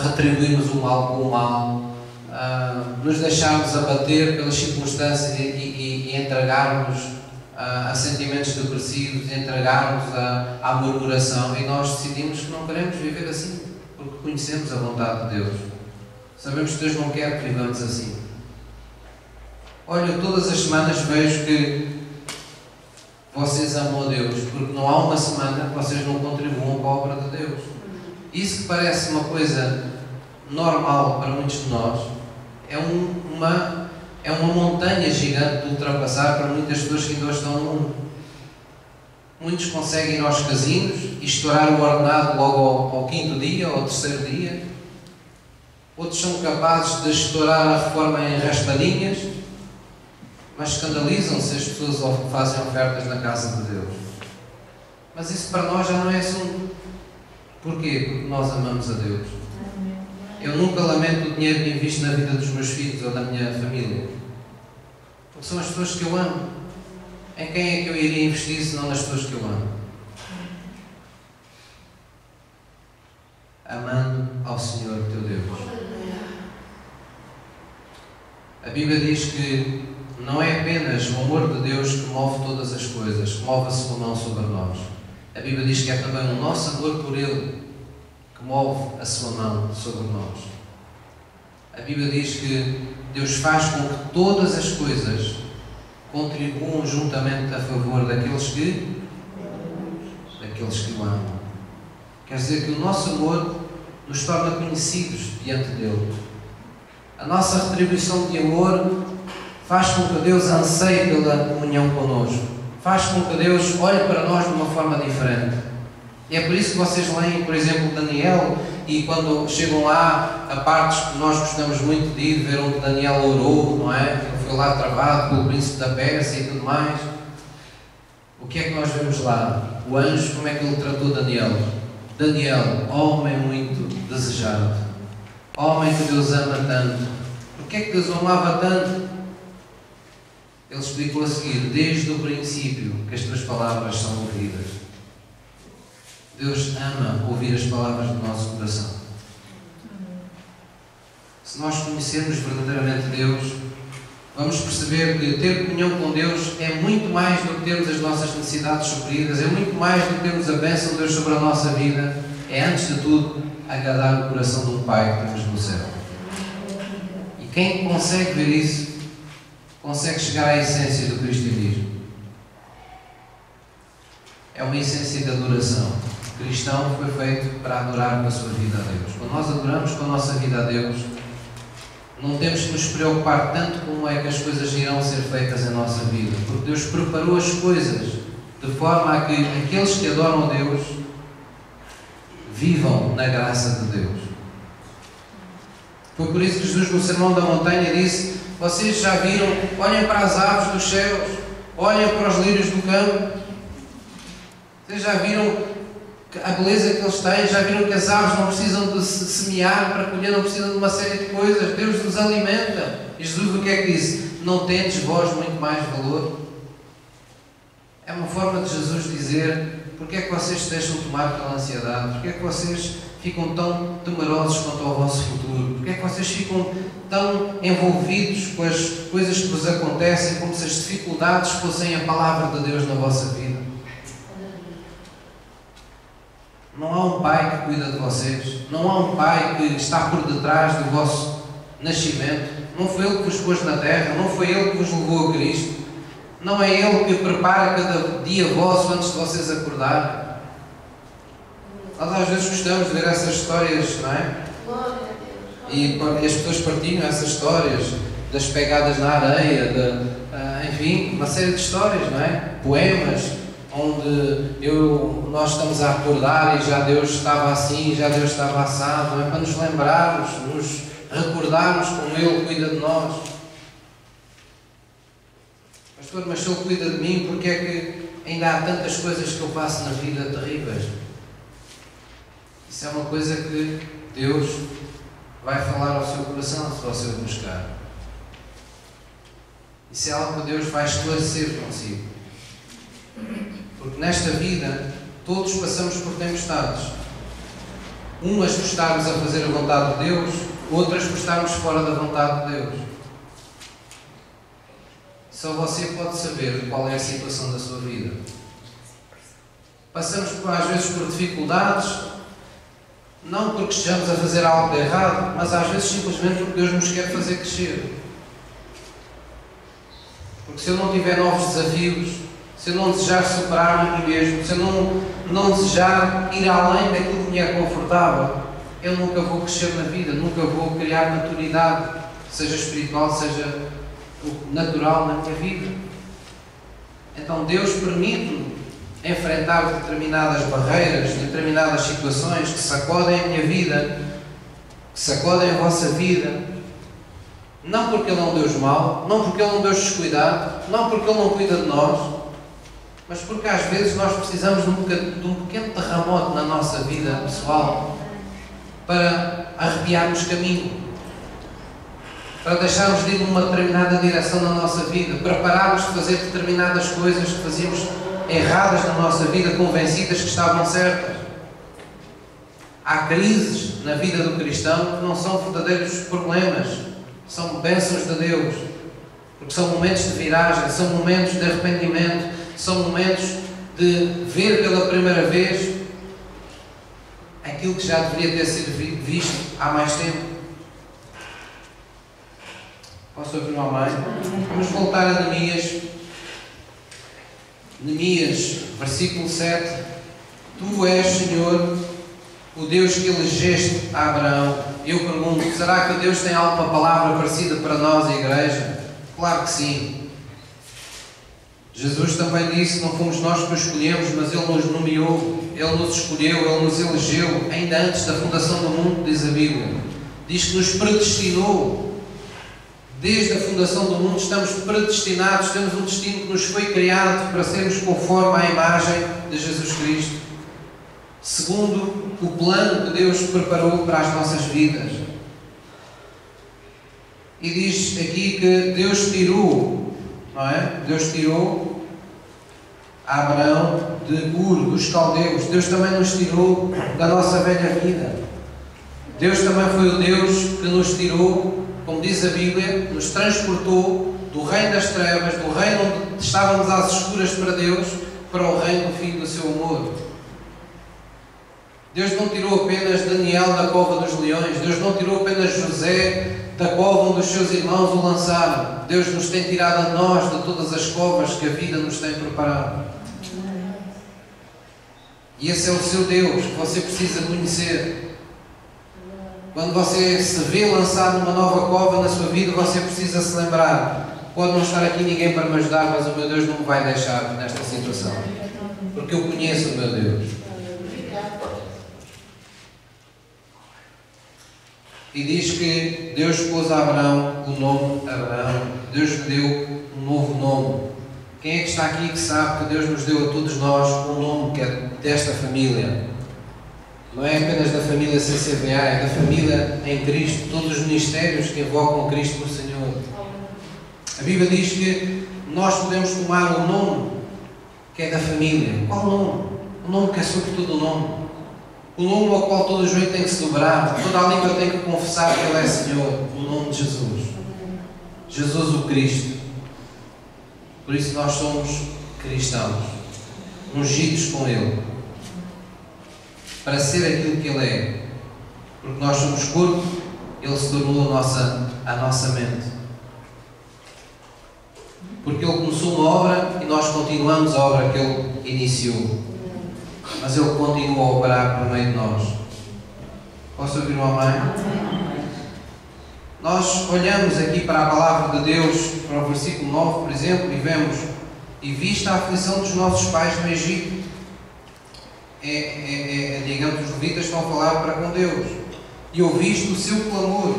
retribuirmos o mal com o mal, nos deixarmos abater pelas circunstâncias e entregarmos a sentimentos depressivos, entregarmos à murmuração, e nós decidimos que não queremos viver assim, porque conhecemos a vontade de Deus. Sabemos que Deus não quer que vivamos assim. Olha, todas as semanas vejo que vocês amam a Deus, porque não há uma semana que vocês não contribuam com a obra de Deus. Isso que parece uma coisa normal para muitos de nós, é uma montanha gigante de ultrapassar para muitas pessoas que ainda estão no mundo. Muitos conseguem ir aos casinos e estourar o ordenado logo ao quinto dia ou ao terceiro dia. Outros são capazes de estourar a reforma em raspadinhas, mas escandalizam-se se as pessoas fazem ofertas na casa de Deus. Mas isso para nós já não é assunto. Porquê? Porque nós amamos a Deus. Eu nunca lamento o dinheiro que invisto na vida dos meus filhos ou da minha família. Porque são as pessoas que eu amo. Em quem é que eu iria investir se não nas pessoas que eu amo? Amando ao Senhor teu Deus. A Bíblia diz que não é apenas o amor de Deus que move todas as coisas, que move a sua mão sobre nós. A Bíblia diz que é também o nosso amor por Ele que move a sua mão sobre nós. A Bíblia diz que Deus faz com que todas as coisas contribuam juntamente a favor daqueles que o amam. Quer dizer que o nosso amor nos torna conhecidos diante dele. A nossa retribuição de amor faz com que Deus anseie pela comunhão connosco. Faz com que Deus olhe para nós de uma forma diferente. E é por isso que vocês leem, por exemplo, Daniel, e quando chegam lá a partes que nós gostamos muito de ir, ver onde Daniel orou, não é? Ele foi lá travado pelo príncipe da Pérsia e tudo mais. O que é que nós vemos lá? O anjo, como é que ele tratou Daniel? Daniel, homem muito desejado, homem que Deus ama tanto. Porquê é que Deus o amava tanto? Ele explicou a seguir: desde o princípio que as tuas palavras são ouvidas. Deus ama ouvir as palavras do nosso coração. Se nós conhecermos verdadeiramente Deus, vamos perceber que ter comunhão com Deus é muito mais do que termos as nossas necessidades supridas, é muito mais do que termos a bênção de Deus sobre a nossa vida. É, antes de tudo, agradar o coração de um Pai que temos no céu. E quem consegue ver isso, consegue chegar à essência do cristianismo. É uma essência de adoração. O cristão foi feito para adorar com a sua vida a Deus. Quando nós adoramos com a nossa vida a Deus, não temos que nos preocupar tanto como é que as coisas irão ser feitas em nossa vida, porque Deus preparou as coisas de forma a que aqueles que adoram a Deus vivam na graça de Deus. Foi por isso que Jesus, no Sermão da Montanha, disse: vocês já viram, olhem para as aves dos céus, olhem para os lírios do campo. Vocês já viram a beleza que eles têm, já viram que as aves não precisam de semear para colher, não precisam de uma série de coisas. Deus nos alimenta. E Jesus o que é que disse? Não tendes vós muito mais valor? É uma forma de Jesus dizer: porque é que vocês se deixam tomar pela ansiedade? Porque é que vocês ficam tão temerosos quanto ao vosso futuro? Porque é que vocês ficam tão envolvidos com as coisas que vos acontecem, como se as dificuldades fossem a palavra de Deus na vossa vida? Não há um Pai que cuida de vocês, não há um Pai que está por detrás do vosso nascimento. Não foi Ele que vos pôs na terra, não foi Ele que vos levou a Cristo, não é Ele que prepara cada dia vosso antes de vocês acordarem. Nós às vezes gostamos de ver essas histórias, não é? E as pessoas partilham essas histórias das pegadas na areia, enfim, uma série de histórias, não é? Poemas onde nós estamos a acordar e já Deus estava assim, já Deus estava assado, não é? Para nos lembrarmos, nos recordarmos como Ele cuida de nós. Pastor, mas se Ele cuida de mim, porque é que ainda há tantas coisas que eu faço na vida terríveis? Isso é uma coisa que Deus vai falar ao seu coração se você o buscar. Isso é algo que Deus vai esclarecer consigo. Porque nesta vida todos passamos por tempestades. Umas por estarmos a fazer a vontade de Deus, outras por estarmos fora da vontade de Deus. Só você pode saber qual é a situação da sua vida. Passamos às vezes por dificuldades, não porque estejamos a fazer algo de errado, mas às vezes simplesmente porque Deus nos quer fazer crescer. Porque se eu não tiver novos desafios, se eu não desejar superar-me a mim mesmo, se eu não desejar ir além daquilo que me é confortável, eu nunca vou crescer na vida, nunca vou criar maturidade, seja espiritual, seja natural na minha vida. Então Deus permite-me enfrentar determinadas barreiras, determinadas situações que sacodem a minha vida, que sacodem a vossa vida, não porque Ele é um Deus mau, não porque Ele é um Deus descuidado, não porque Ele não cuida de nós, mas porque às vezes nós precisamos de um pequeno terremoto na nossa vida pessoal para arrepiarmos caminho, para deixarmos de ir numa determinada direção na nossa vida, para pararmos de fazer determinadas coisas que fazíamos erradas na nossa vida, convencidas que estavam certas. Há crises na vida do cristão que não são verdadeiros problemas, são bênçãos de Deus, porque são momentos de viragem, são momentos de arrependimento, são momentos de ver pela primeira vez aquilo que já deveria ter sido visto há mais tempo. Posso ouvir uma mãe? Vamos voltar a Neemias. Neemias, versículo 7. Tu és, Senhor, o Deus que elegeste a Abraão. Eu pergunto, será que Deus tem alguma palavra parecida para nós, a Igreja? Claro que sim. Jesus também disse, não fomos nós que o escolhemos, mas Ele nos nomeou, Ele nos escolheu, Ele nos elegeu, ainda antes da fundação do mundo, diz a Bíblia. Diz que nos predestinou. Desde a fundação do mundo estamos predestinados, temos um destino que nos foi criado para sermos conforme à imagem de Jesus Cristo, segundo o plano que Deus preparou para as nossas vidas. E diz aqui que Deus tirou, não é? Deus tirou a Abraão de Ur, dos caldeus. Deus também nos tirou da nossa velha vida. Deus também foi o Deus que nos tirou, como diz a Bíblia, nos transportou do reino das trevas, do reino onde estávamos às escuras para Deus, para o reino do Filho do seu amor. Deus não tirou apenas Daniel da cova dos leões, Deus não tirou apenas José da cova onde os seus irmãos o lançaram. Deus nos tem tirado a nós de todas as covas que a vida nos tem preparado. E esse é o seu Deus que você precisa conhecer. Quando você se vê lançado numa nova cova na sua vida, você precisa se lembrar, pode não estar aqui ninguém para me ajudar, mas o meu Deus não me vai deixar nesta situação, porque eu conheço o meu Deus. E diz que Deus pôs a Abraão o nome Abraão. Deus lhe deu um novo nome. Quem é que está aqui que sabe que Deus nos deu a todos nós um nome que é desta família? Não é apenas da família CCBA, é da família em Cristo, todos os ministérios que invocam Cristo por Senhor. A Bíblia diz que nós podemos tomar o nome que é da família. Qual nome? O nome que é sobre todo o nome. O nome ao qual todo o joelho tem que se dobrar, toda a língua tem que confessar que Ele é Senhor, o nome de Jesus. Jesus o Cristo. Por isso nós somos cristãos, ungidos com Ele, para ser aquilo que Ele é. Porque nós somos corpo, Ele se tornou a nossa mente. Porque Ele começou uma obra e nós continuamos a obra que Ele iniciou. Mas Ele continua a operar por meio de nós. Posso ouvir um amém? Nós olhamos aqui para a palavra de Deus, para o versículo 9, por exemplo, e vemos: e vista a aflição dos nossos pais no Egito. Digamos, os levitas estão a falar para com Deus. E ouviste o seu clamor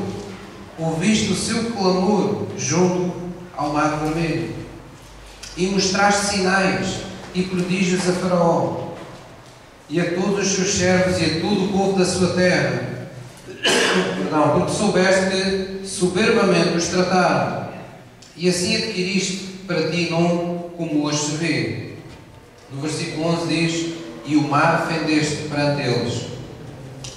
junto ao mar vermelho. e mostraste sinais e prodígios a Faraó e a todos os seus servos e a todo o povo da sua terra, porque soubeste que soberbamente os trataram, e assim adquiriste para ti nome como hoje se vê. No versículo 11 diz: e o mar fendeste perante eles,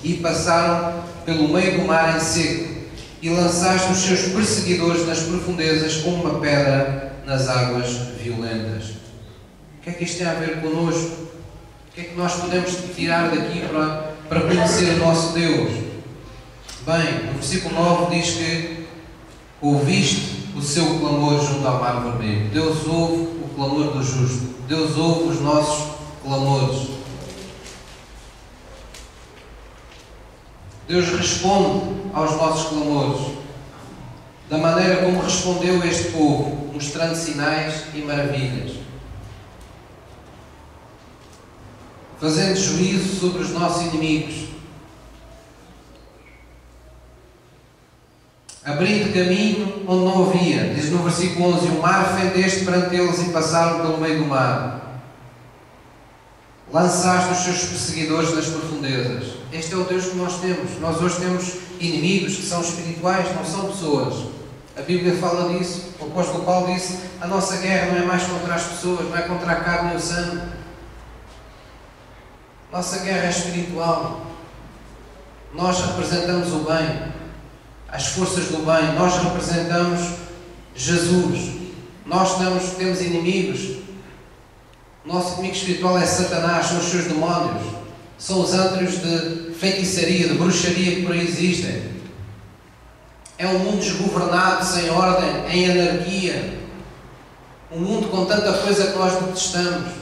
e passaram pelo meio do mar em seco, e lançaste os seus perseguidores nas profundezas como uma pedra nas águas violentas. O que é que isto tem a ver connosco? O que é que nós podemos tirar daqui para conhecer o nosso Deus? Bem, no versículo 9 diz que ouviste o seu clamor junto ao mar vermelho. Deus ouve o clamor do justo. Deus ouve os nossos clamores. Deus responde aos nossos clamores da maneira como respondeu este povo, mostrando sinais e maravilhas, fazendo juízo sobre os nossos inimigos, abrindo caminho onde não havia. Diz no versículo 11: o mar fendeste perante eles e passaram pelo meio do mar. Lançaste os seus perseguidores nas profundezas. Este é o Deus que nós temos. Nós hoje temos inimigos que são espirituais, não são pessoas. A Bíblia fala disso. O apóstolo Paulo disse: a nossa guerra não é mais contra as pessoas, não é contra a carne e o sangue. Nossa guerra é espiritual. Nós representamos o bem, as forças do bem. Nós representamos Jesus. Nós temos inimigos. O nosso inimigo espiritual é Satanás, são os seus demónios, são os antros de feitiçaria, de bruxaria que por aí existem. É um mundo desgovernado, sem ordem, em anarquia. Um mundo com tanta coisa que nós detestamos,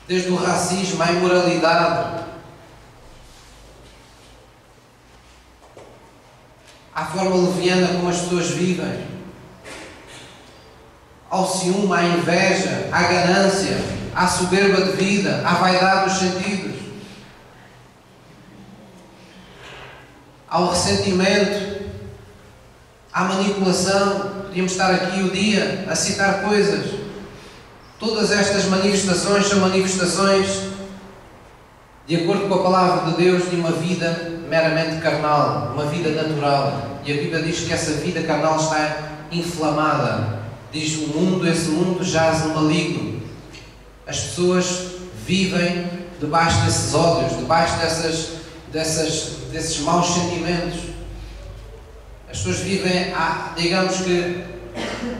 desde o racismo à imoralidade, à forma leviana como as pessoas vivem, ao ciúme, à inveja, à ganância, à soberba de vida, à vaidade dos sentidos, ao ressentimento, à manipulação. Podíamos estar aqui o dia a citar coisas. Todas estas manifestações são manifestações, de acordo com a palavra de Deus, de uma vida meramente carnal, uma vida natural. E a Bíblia diz que essa vida carnal está inflamada. Diz: esse mundo jaz no maligno. As pessoas vivem debaixo desses ódios, debaixo desses maus sentimentos. As pessoas vivem, digamos que,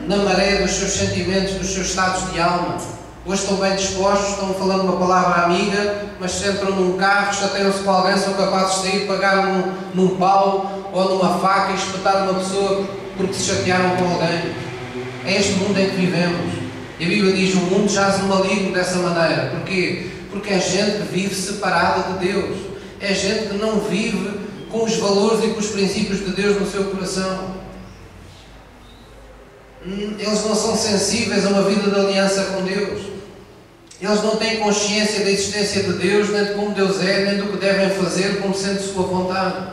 na maré dos seus sentimentos, dos seus estados de alma. Hoje estão bem dispostos, estão falando uma palavra amiga, mas se entram num carro, chateiam-se com alguém, são capazes de sair, pagar num pau ou numa faca e espetar uma pessoa porque se chatearam com alguém. É este mundo em que vivemos. E a Bíblia diz: o mundo jaz no maligno dessa maneira. Porquê? Porque é gente que vive separada de Deus. É gente que não vive com os valores e com os princípios de Deus no seu coração. Eles não são sensíveis a uma vida de aliança com Deus. Eles não têm consciência da existência de Deus, nem de como Deus é, nem do que devem fazer como sendo sua vontade.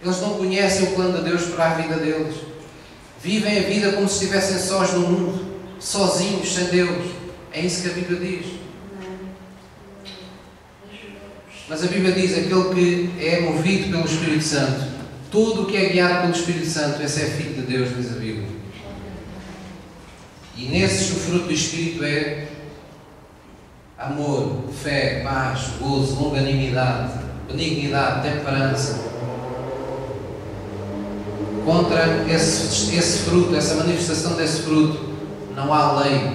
Eles não conhecem o plano de Deus para a vida deles. Vivem a vida como se estivessem sós no mundo, sozinhos, sem Deus. É isso que a Bíblia diz. Mas a Bíblia diz: aquele que é movido pelo Espírito Santo, tudo o que é guiado pelo Espírito Santo, esse é filho de Deus, diz a Bíblia. E nesses o fruto do Espírito é amor, fé, paz, gozo, longanimidade, benignidade, temperança. Contra esse fruto, essa manifestação desse fruto, não há lei.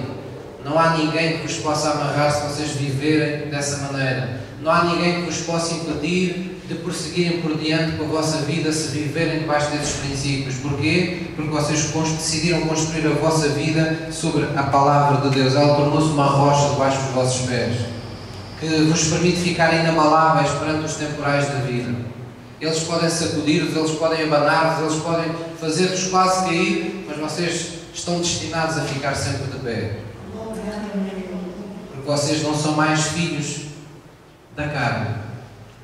Não há ninguém que vos possa amarrar se vocês viverem dessa maneira. Não há ninguém que vos possa impedir de prosseguirem por diante com a vossa vida se viverem debaixo desses princípios. Porquê? Porque vocês decidiram construir a vossa vida sobre a palavra de Deus. Ela tornou-se uma rocha debaixo dos vossos pés, que vos permite ficarem inabaláveis perante os temporais da vida. Eles podem sacudir-vos, eles podem abanar-vos, eles podem fazer-vos quase cair, mas vocês estão destinados a ficar sempre de pé. Porque vocês não são mais filhos da carne.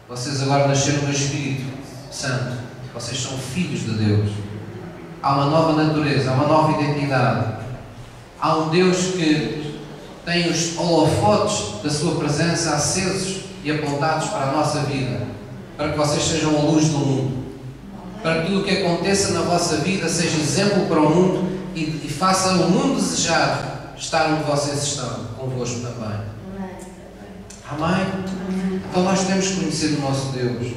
Vocês agora nasceram no Espírito Santo. Vocês são filhos de Deus. Há uma nova natureza, há uma nova identidade. Há um Deus que tem os holofotes da sua presença acesos e apontados para a nossa vida, para que vocês sejam a luz do mundo, para que tudo o que aconteça na vossa vida seja exemplo para o mundo e faça o mundo desejar estar onde vocês estão, convosco também. Amém? Então nós temos que conhecer o nosso Deus.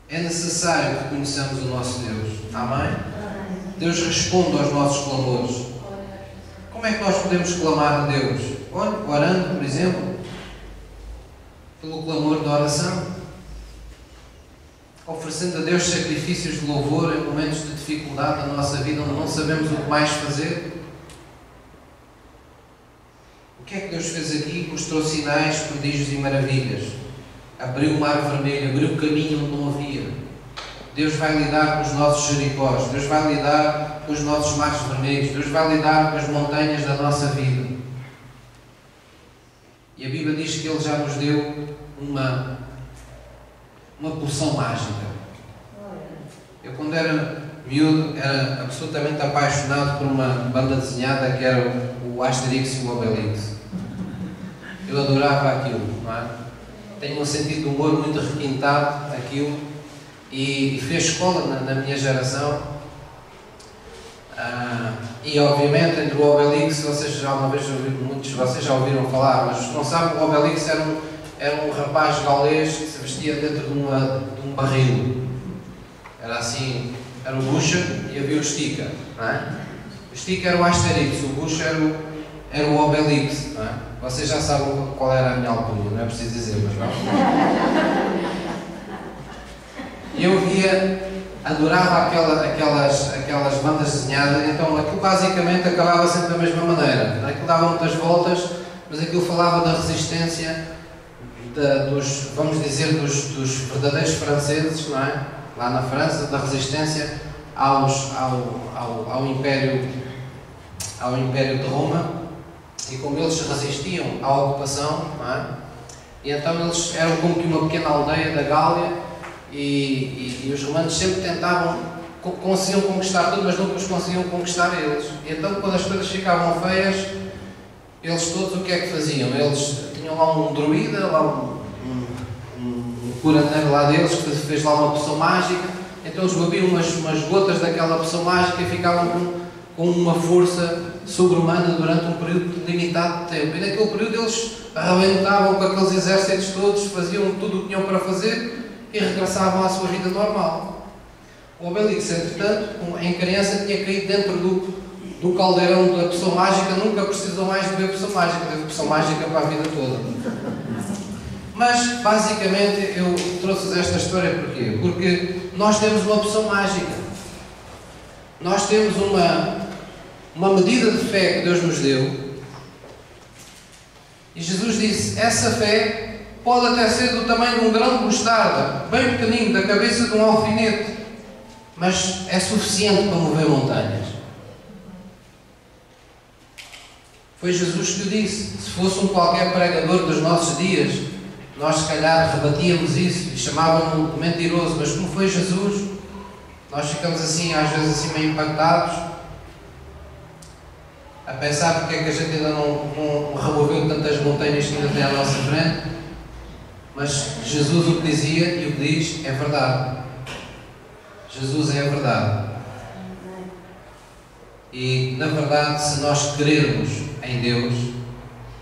É necessário que conheçamos o nosso Deus. Amém? Deus responde aos nossos clamores. Como é que nós podemos clamar a Deus? Olha, orando, por exemplo, pelo clamor da oração, oferecendo a Deus sacrifícios de louvor em momentos de dificuldade na nossa vida, onde não sabemos o que mais fazer. O que é que Deus fez aqui? Mostrou sinais, prodígios e maravilhas. Abriu o mar vermelho, abriu o caminho onde não havia. Deus vai lidar com os nossos Jericós, Deus vai lidar com os nossos mares vermelhos, Deus vai lidar com as montanhas da nossa vida. E a Bíblia diz que Ele já nos deu uma poção mágica. Eu, quando era miúdo, era absolutamente apaixonado por uma banda desenhada que era o Asterix e o Obelix. Eu adorava aquilo, não é? Tenho um sentido de humor muito requintado, aquilo, e fez escola na minha geração. E obviamente entre o Obelix, vocês já uma vez ouviram, muitos de vocês já ouviram falar, mas os que não sabem, o Obelix era um rapaz gaulês que se vestia dentro de um barril. Era assim, era o Bucha e havia o Stica, não é? O Stica era o Asterix, o Bucha era o Obelix, não é? Vocês já sabem qual era a minha alcunha, não é preciso dizer, mas não. E eu adorava aquelas bandas desenhadas, então aquilo basicamente acabava sempre da mesma maneira. Aquilo dava muitas voltas, mas aquilo falava da resistência vamos dizer, dos verdadeiros franceses, não é? Lá na França, da resistência ao Império de Roma, e como eles resistiam à ocupação, não é? E então eles eram como que uma pequena aldeia da Gália, e os romanos sempre tentavam, conseguiam conquistar tudo, mas nunca os conseguiam conquistar eles. E então, quando as coisas ficavam feias, eles todos o que é que faziam? Eles tinham lá um druida, lá um curandeiro lá deles, que fez lá uma poção mágica, então eles bebiam umas gotas daquela poção mágica e ficavam com uma força sobre-humana durante um período limitado de tempo. E naquele período eles arrebentavam com aqueles exércitos todos, faziam tudo o que tinham para fazer e regressavam à sua vida normal. O Obelix, entretanto, em criança, tinha caído dentro do caldeirão da poção mágica, nunca precisou mais de beber poção mágica, teve poção mágica para a vida toda. Mas, basicamente, eu trouxe esta história porquê? Porque nós temos uma poção mágica. Nós temos uma medida de fé que Deus nos deu. E Jesus disse, essa fé pode até ser do tamanho de um grão de mostarda, bem pequenino, da cabeça de um alfinete, mas é suficiente para mover montanhas. Foi Jesus que o disse. Se fosse um qualquer pregador dos nossos dias, nós se calhar rebatíamos isso e chamávamos-no de mentiroso, mas como foi Jesus, nós ficamos assim, às vezes assim meio impactados, a pensar porque é que a gente ainda não removeu tantas montanhas que ainda tem à nossa frente. Mas Jesus o que dizia e o que diz é verdade. Jesus é a verdade. E, na verdade, se nós crermos em Deus,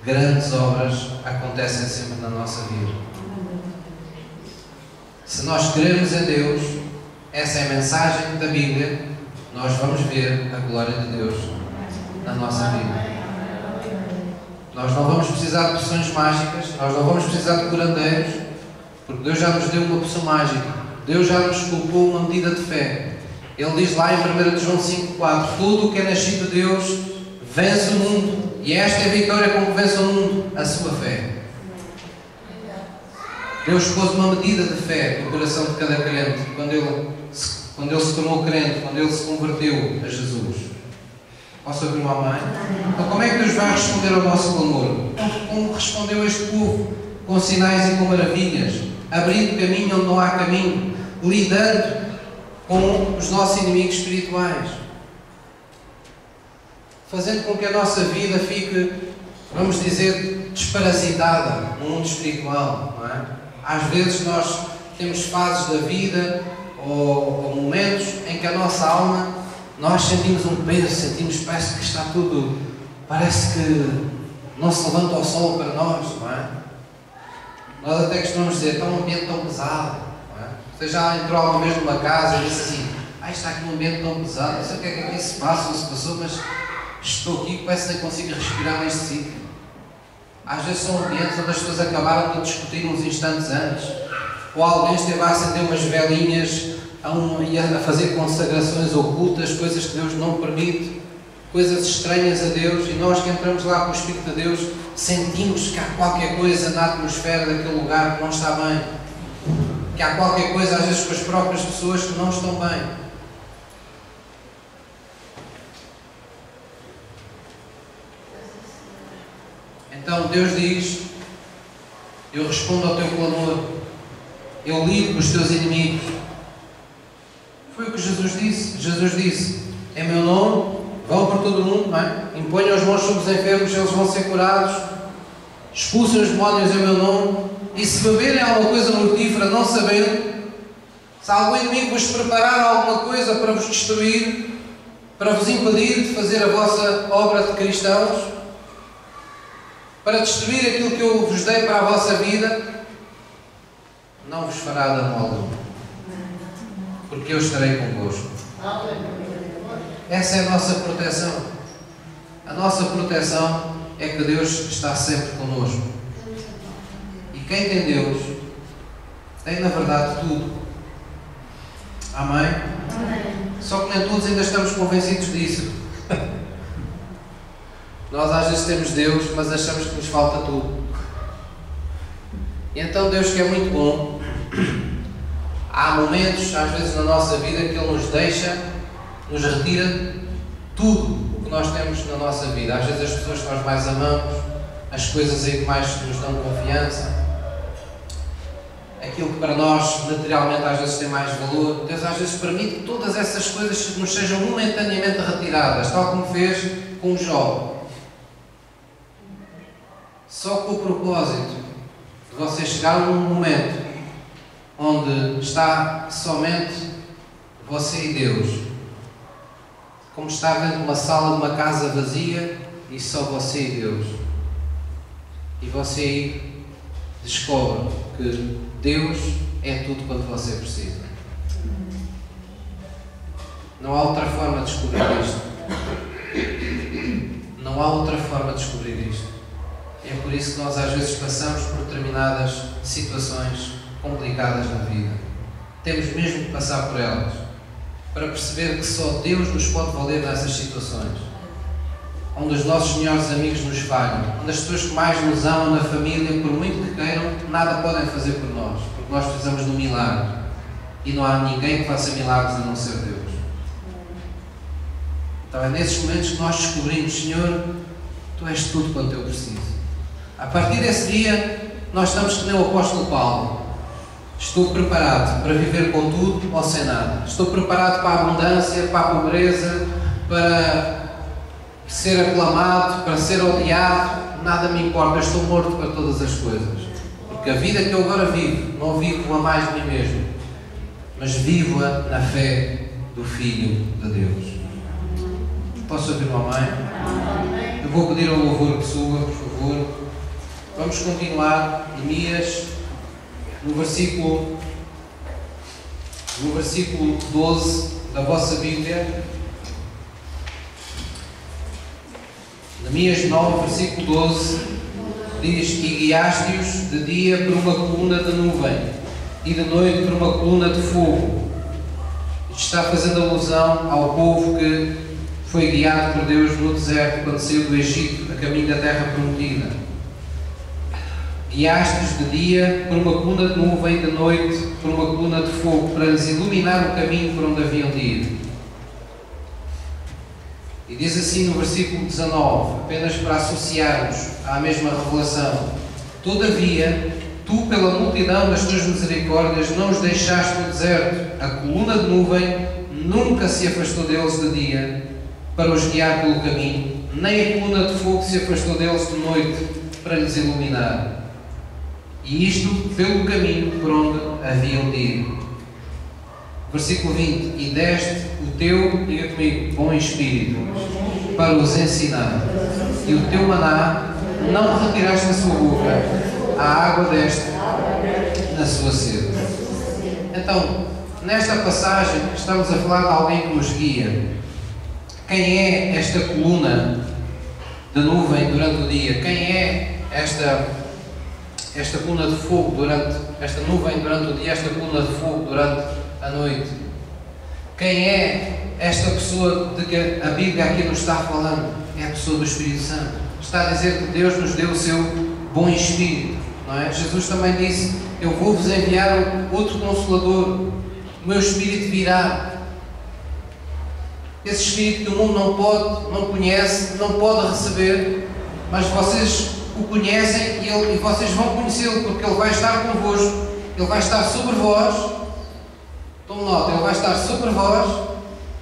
grandes obras acontecem sempre na nossa vida. Se nós crermos em Deus, essa é a mensagem da Bíblia, nós vamos ver a glória de Deus na nossa vida. Nós não vamos precisar de poções mágicas, nós não vamos precisar de curandeiros, porque Deus já nos deu uma poção mágica. Deus já nos colocou uma medida de fé. Ele diz lá em 1 João 5,4: tudo o que é nascido de Deus vence o mundo, e esta é a vitória com que vence o mundo, a sua fé. Deus pôs uma medida de fé no coração de cada crente quando ele se tornou crente, quando ele se converteu a Jesus. Posso ouvir uma amém? Então, como é que Deus vai responder ao nosso clamor? Como respondeu este povo? Com sinais e com maravilhas, abrindo caminho onde não há caminho, lidando com os nossos inimigos espirituais. fazendo com que a nossa vida fique, vamos dizer, desparasitada no mundo espiritual, não é? Às vezes nós temos fases da vida ou momentos em que a nossa alma, nós sentimos um peso, parece que está tudo, parece que não se levanta o sol para nós, não é? Nós até costumamos dizer, está um ambiente tão pesado, não é? Você já entrou alguma vez numa casa e disse assim, está aqui um ambiente tão pesado, não sei o que é que aqui se passa ou se passou, mas estou aqui, parece que nem consigo respirar neste sítio. Às vezes são ambientes onde as pessoas acabaram de discutir uns instantes antes, ou alguém esteve a acender umas velinhas e a fazer consagrações ocultas, coisas que Deus não permite, coisas estranhas a Deus, e nós que entramos lá com o Espírito de Deus sentimos que há qualquer coisa na atmosfera daquele lugar que não está bem, que há qualquer coisa às vezes com as próprias pessoas que não estão bem. Então Deus diz, eu respondo ao teu clamor, eu lido os teus inimigos. Foi o que Jesus disse. Jesus disse, em meu nome, vão por todo o mundo, não é? Imponham as mãos sobre os enfermos, eles vão ser curados, expulsem os demónios em meu nome, e se beberem alguma coisa mortífera, não sabendo, se algum inimigo vos preparar alguma coisa para vos destruir, para vos impedir de fazer a vossa obra de cristãos, para destruir aquilo que eu vos dei para a vossa vida, não vos fará dano algum, porque eu estarei convosco. Essa é a nossa proteção. A nossa proteção é que Deus está sempre connosco. E quem tem Deus, tem na verdade tudo. Amém? Só que nem todos ainda estamos convencidos disso. Nós às vezes temos Deus, mas achamos que nos falta tudo. E então Deus, que é muito bom, há momentos, às vezes na nossa vida, que Ele nos deixa, nos retira tudo o que nós temos na nossa vida. Às vezes as pessoas que nós mais amamos, as coisas em que mais nos dão confiança, aquilo que para nós materialmente às vezes tem mais valor, Deus às vezes permite que todas essas coisas nos sejam momentaneamente retiradas, tal como fez com Jó. Só com o propósito de você chegar num momento onde está somente você e Deus, como estar dentro de uma sala de uma casa vazia e só você e Deus, e você aí descobre que Deus é tudo quanto você precisa. Não há outra forma de descobrir isto. Não há outra forma de descobrir isto. É por isso que nós às vezes passamos por determinadas situações complicadas na vida. Temos mesmo que passar por elas para perceber que só Deus nos pode valer nessas situações, onde os nossos melhores amigos nos falham, onde as pessoas que mais nos amam na família, por muito que queiram, nada podem fazer por nós, porque nós precisamos de um milagre e não há ninguém que faça milagres a não ser Deus. Então é nesses momentos que nós descobrimos, Senhor, Tu és tudo quanto eu preciso. A partir desse dia, nós estamos que nem o apóstolo Paulo. Estou preparado para viver com tudo ou sem nada. Estou preparado para a abundância, para a pobreza, para ser aclamado, para ser odiado. Nada me importa, eu estou morto para todas as coisas. Porque a vida que eu agora vivo, não vivo-a mais de mim mesmo, mas vivo-a na fé do Filho de Deus. Posso ouvir um amém? Eu vou pedir ao louvor que suba, por favor. Vamos continuar, Neemias, no versículo 12 da vossa Bíblia. Neemias 9, versículo 12, diz: E guiaste-os de dia por uma coluna de nuvem, e de noite por uma coluna de fogo. Isto está fazendo alusão ao povo que foi guiado por Deus no deserto, quando saiu do Egito, a caminho da terra prometida. Guiaste-os de dia por uma coluna de nuvem, de noite por uma coluna de fogo, para lhes iluminar o caminho por onde haviam de ir. E diz assim no versículo 19, apenas para associarmos à mesma revelação: Todavia, tu, pela multidão das tuas misericórdias, não os deixaste no deserto. A coluna de nuvem nunca se afastou deles de dia, para os guiar pelo caminho, nem a coluna de fogo se afastou deles de noite para lhes iluminar. E isto pelo caminho por onde haviam de ir. Versículo 20. E deste o teu, diga comigo, bom espírito, para os ensinar. E o teu maná não retiraste da sua boca, a água deste na sua sede. Então, nesta passagem estamos a falar de alguém que nos guia. Quem é esta coluna de nuvem durante o dia? Quem é esta coluna de fogo esta nuvem durante o dia, esta coluna de fogo durante a noite? Quem é esta pessoa de que a Bíblia aqui nos está falando? É a pessoa do Espírito Santo. Está a dizer que Deus nos deu o seu bom Espírito, não é? Jesus também disse: eu vou-vos enviar outro Consolador, o meu Espírito virá. Esse Espírito que o mundo não conhece, não pode receber, mas vocês o conhecem e vocês vão conhecê-lo, porque Ele vai estar convosco, Ele vai estar sobre vós. Tome nota, Ele vai estar sobre vós,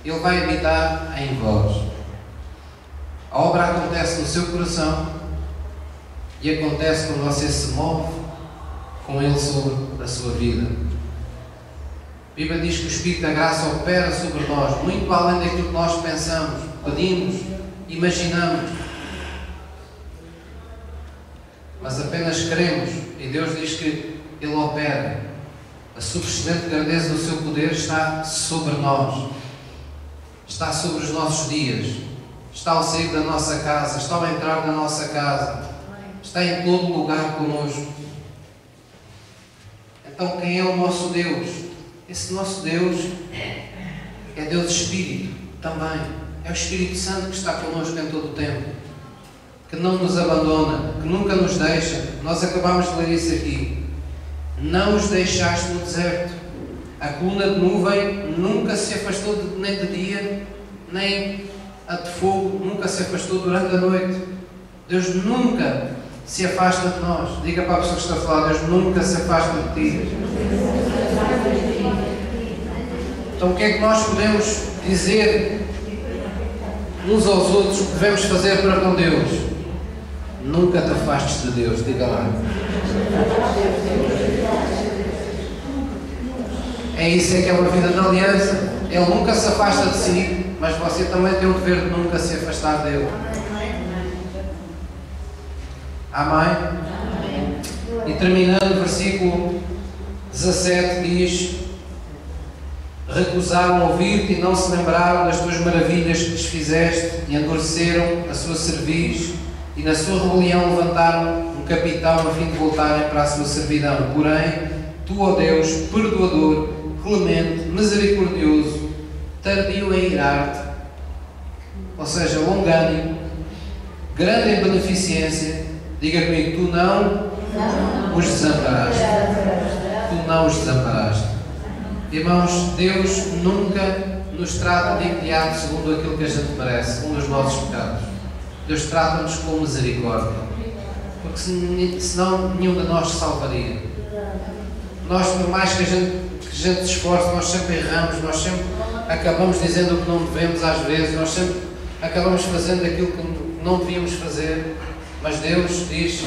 Ele vai habitar em vós. A obra acontece no seu coração e acontece quando você se move com Ele sobre a sua vida. A Bíblia diz que o Espírito da Graça opera sobre nós, muito além daquilo que nós pensamos, pedimos, imaginamos. Mas apenas queremos, e Deus diz que Ele opera. A subsistente grandeza do seu poder está sobre nós, está sobre os nossos dias, está ao sair da nossa casa, está ao entrar na nossa casa, está em todo lugar conosco. Então, quem é o nosso Deus? Esse nosso Deus é Deus Espírito também. É o Espírito Santo que está connosco em todo o tempo, que não nos abandona, que nunca nos deixa. Nós acabamos de ler isso aqui. Não os deixaste no deserto. A coluna de nuvem nunca se afastou nem de dia, nem a de fogo nunca se afastou durante a noite. Deus nunca se afasta de nós. Diga para a pessoa que está a falar: Deus nunca se afasta de ti. Então o que é que nós podemos dizer uns aos outros que devemos fazer para com Deus? Nunca te afastes de Deus. Diga lá. É isso que é uma vida de aliança. Ele nunca se afasta de si, mas você também tem o dever de nunca se afastar dele. Amém? E terminando, versículo 17 diz: recusaram ouvir-te e não se lembraram das tuas maravilhas que lhes fizeste, e endureceram a sua cerviz, e na sua rebelião levantaram um capitão a fim de voltarem para a sua servidão. Porém, tu, ó Deus, perdoador, clemente, misericordioso, tardio em irar-te, ou seja, longânimo, grande em beneficência, diga comigo: tu não os desamparaste. Tu não os desamparaste. Irmãos, Deus nunca nos trata de imediato segundo aquilo que a gente merece, segundo os nossos pecados. Deus trata-nos com misericórdia, porque senão nenhum de nós se salvaria. Nós, por mais que a gente se esforce, nós sempre erramos, nós sempre acabamos dizendo o que não devemos às vezes, nós sempre acabamos fazendo aquilo que não devíamos fazer, mas Deus diz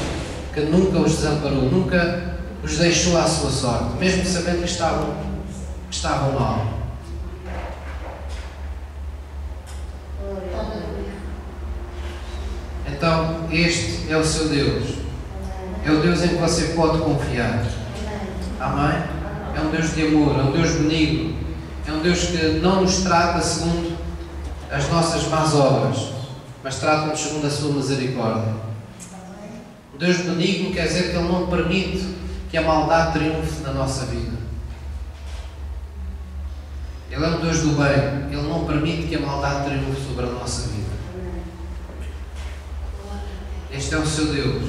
que nunca os desamparou, nunca os deixou à sua sorte, mesmo sabendo que estavam mal. Então, este é o seu Deus. É o Deus em que você pode confiar. Amém? É um Deus de amor, é um Deus benigno. É um Deus que não nos trata segundo as nossas más obras, mas trata-nos segundo a sua misericórdia. Um Deus benigno quer dizer que Ele não permite que a maldade triunfe na nossa vida. Ele é um Deus do bem. Ele não permite que a maldade triunfe sobre a nossa vida. Este é o seu Deus.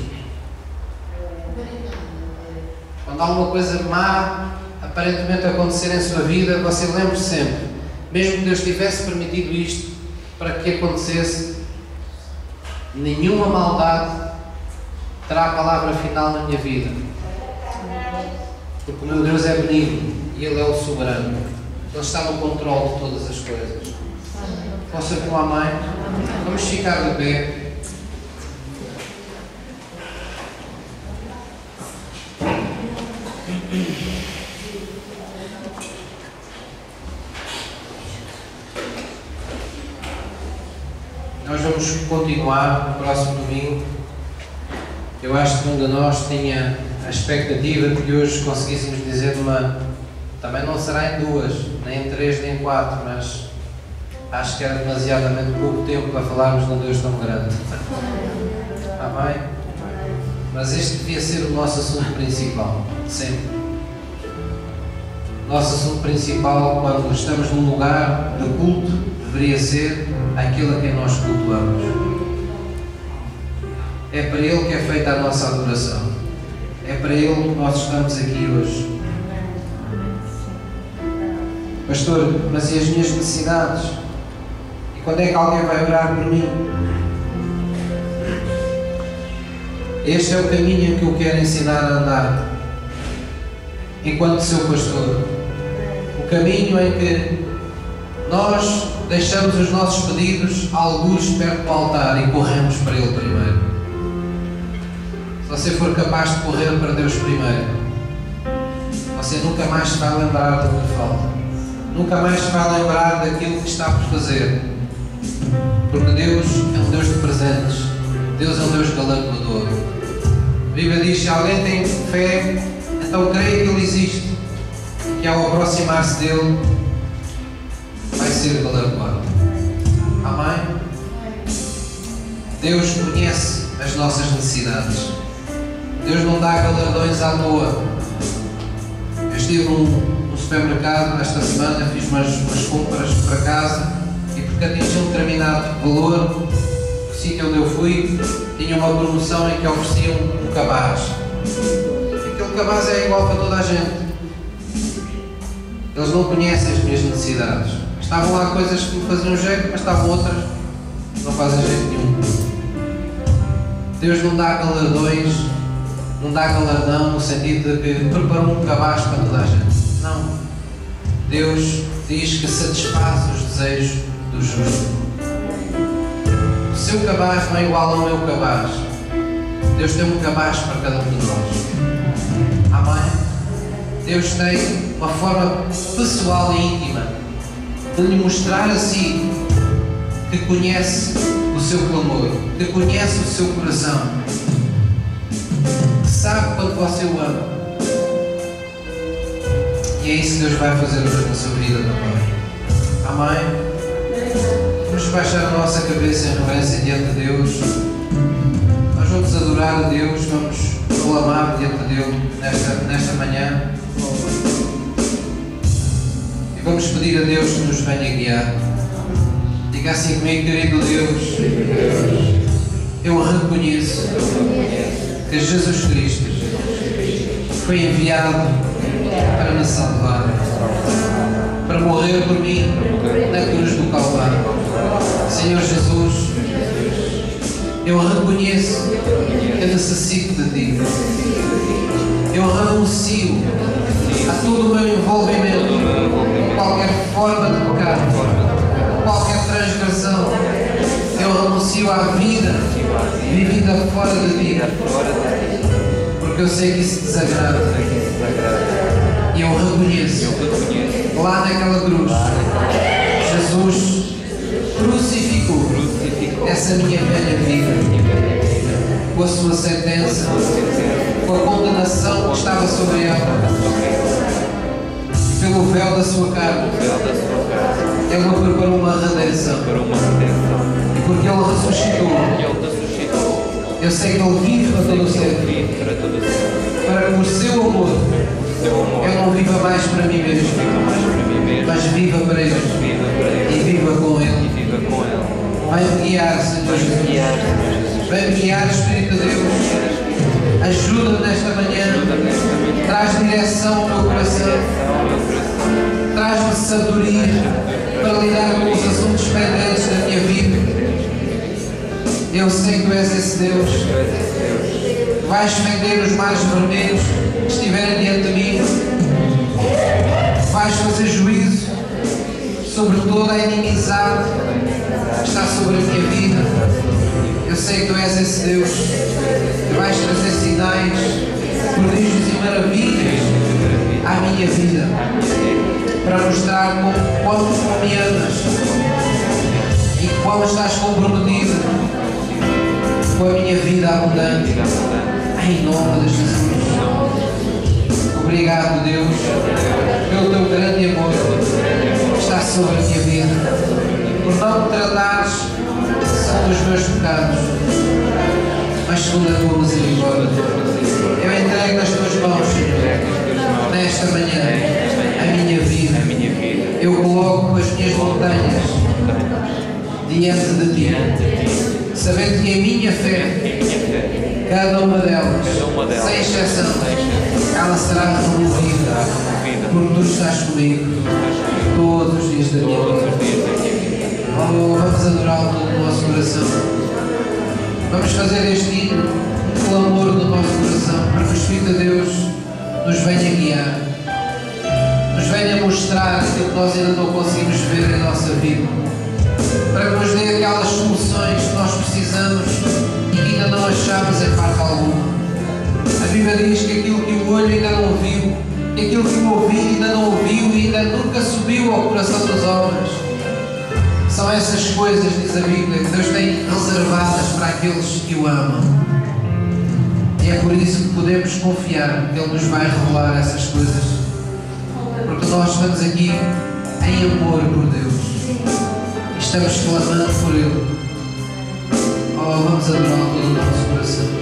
Quando há alguma coisa má aparentemente acontecer em sua vida, você lembre sempre, mesmo que Deus tivesse permitido isto para que acontecesse, nenhuma maldade terá a palavra final na minha vida. Porque o meu Deus é benigno e Ele é o soberano. Ele está no controle de todas as coisas. Posso ser como a mãe? Vamos ficar de pé. Nós vamos continuar no próximo domingo. Eu acho que um de nós tinha a expectativa de que hoje conseguíssemos dizer também não será em 2, nem em 3, nem em 4, mas acho que era demasiadamente pouco tempo para falarmos de um Deus tão grande. Amém? Mas este devia ser o nosso assunto principal, sempre. O nosso assunto principal, quando estamos num lugar de culto, deveria ser aquilo a quem nós cultuamos. É para Ele que é feita a nossa adoração. É para Ele que nós estamos aqui hoje. Pastor, mas e as minhas necessidades? E quando é que alguém vai orar por mim? Este é o caminho que eu quero ensinar a andar, enquanto seu pastor. O caminho em que nós deixamos os nossos pedidos alguns perto do altar e corremos para Ele primeiro. Se você for capaz de correr para Deus primeiro, você nunca mais se vai lembrar do que falta. Nunca mais se vai lembrar daquilo que está por fazer. Porque Deus é um Deus de presentes. Deus é um Deus galardoador. A Bíblia diz: se alguém tem fé, então creia que Ele existe. Que ao aproximar-se dEle, vai ser galardoado. Amém? Deus conhece as nossas necessidades. Deus não dá galardões à toa. Eu estive no supermercado esta semana, fiz umas compras para casa e porque atingi um determinado valor, o sítio onde eu fui tinha uma promoção em que ofereciam um cabaz. Aquele cabaz é igual para toda a gente. Eles não conhecem as minhas necessidades. Estavam lá coisas que me faziam jeito, mas estavam outras que não fazem jeito nenhum. Deus não dá galardões, não dá galardão no sentido de que preparou um cabaz para toda a gente. Não. Deus diz que satisfaz os desejos do justo. O seu cabaz não é igual ao meu cabaz. Deus tem um cabaz para cada um de nós. Amém? Deus tem uma forma pessoal e íntima de lhe mostrar a si que conhece o seu clamor, que conhece o seu coração, que sabe quanto você o ama. E é isso que Deus vai fazer hoje na sua vida também. Amém? Vamos baixar a nossa cabeça em reverência diante de Deus. Nós vamos adorar a Deus, vamos clamar diante dele nesta manhã. E vamos pedir a Deus que nos venha guiar. Diga assim comigo: querido Deus, eu reconheço que Jesus Cristo foi enviado para me salvar, para morrer por mim na cruz do Calvário. Senhor Jesus, eu reconheço que necessito de Ti. Eu renuncio a todo o meu envolvimento com qualquer forma de pecado, qualquer transgressão. Eu renuncio à vida vivida fora de Ti, porque eu sei que isso desagrada. E eu reconheço lá naquela cruz, Jesus crucificou essa minha velha vida com a sua sentença, com a condenação que estava sobre ela, pelo véu da sua carne. Ele me preparou uma redenção. E porque Ele ressuscitou, eu sei que Ele vive para todo o sempre, para que o seu amor eu não viva mais para mim mesmo, mas viva para Ele e viva com Ele. Vai-me guiar, Senhor Jesus. Vai-me guiar, Espírito de Deus. Ajuda-me nesta manhã. Traz direção ao meu coração. Traz-me sabedoria para lidar com os assuntos pendentes da minha vida. Eu sei que Tu és esse Deus. Vais fender os mares vermelhos que estiverem diante de mim. Vais fazer juízo sobre toda a inimizade que está sobre a minha vida. Eu sei que Tu és esse Deus que vais trazer sinais, prodígios e maravilhas à minha vida para mostrar quanto Tu me amas e quão estás comprometido com a minha vida abundante. Em nome de Jesus. Obrigado, Deus, pelo Teu grande amor que está sobre a minha vida, por não me tratares segundo os meus pecados, mas segundo a Tua misericórdia. Eu entrego nas Tuas mãos, Senhor, nesta manhã, a minha vida. Eu coloco as minhas montanhas diante de Ti, sabendo que a minha fé, cada uma delas, sem exceção, ela será removida, porque Tu estás comigo todos os dias da minha vida. Oh, vamos adorá-lo no nosso coração. Vamos fazer este hino de clamor no nosso coração, para que o Espírito de Deus nos venha guiar, nos venha mostrar aquilo que nós ainda não conseguimos ver em nossa vida, para que nos dê aquelas soluções que nós precisamos e que ainda não achamos em parte alguma. A Bíblia diz que aquilo que o olho ainda não viu, que aquilo que o ouvido ainda não ouviu e ainda nunca subiu ao coração dos homens, são essas coisas, diz a Bíblia, que Deus tem reservadas para aqueles que o amam. E é por isso que podemos confiar que Ele nos vai revelar essas coisas, porque nós estamos aqui em amor por Deus. Estamos clamando por Ele. Oh, vamos adorá-lo todo o nosso coração.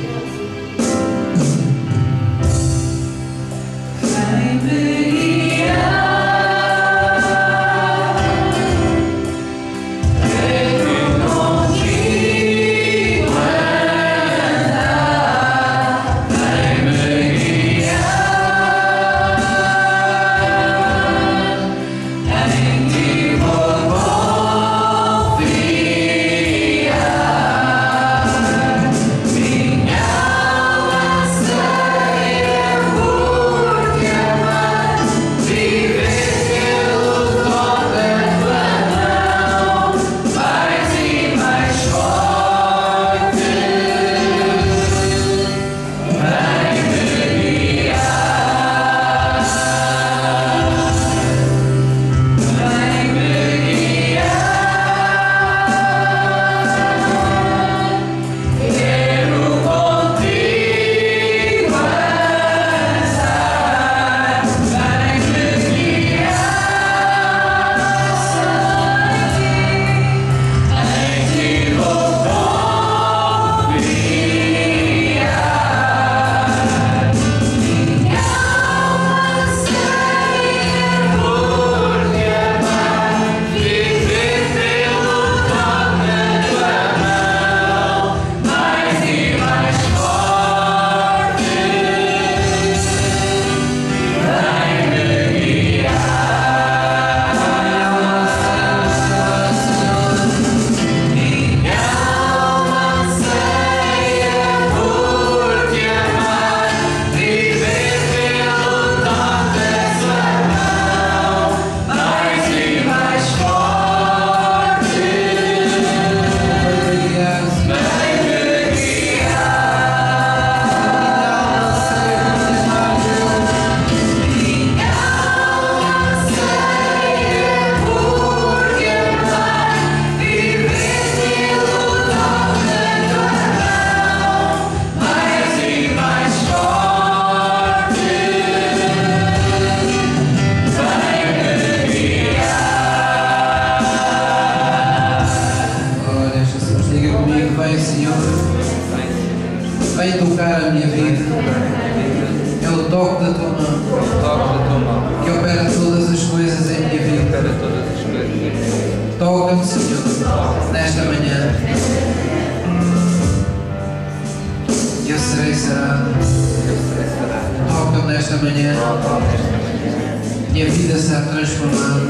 Minha vida será transformada.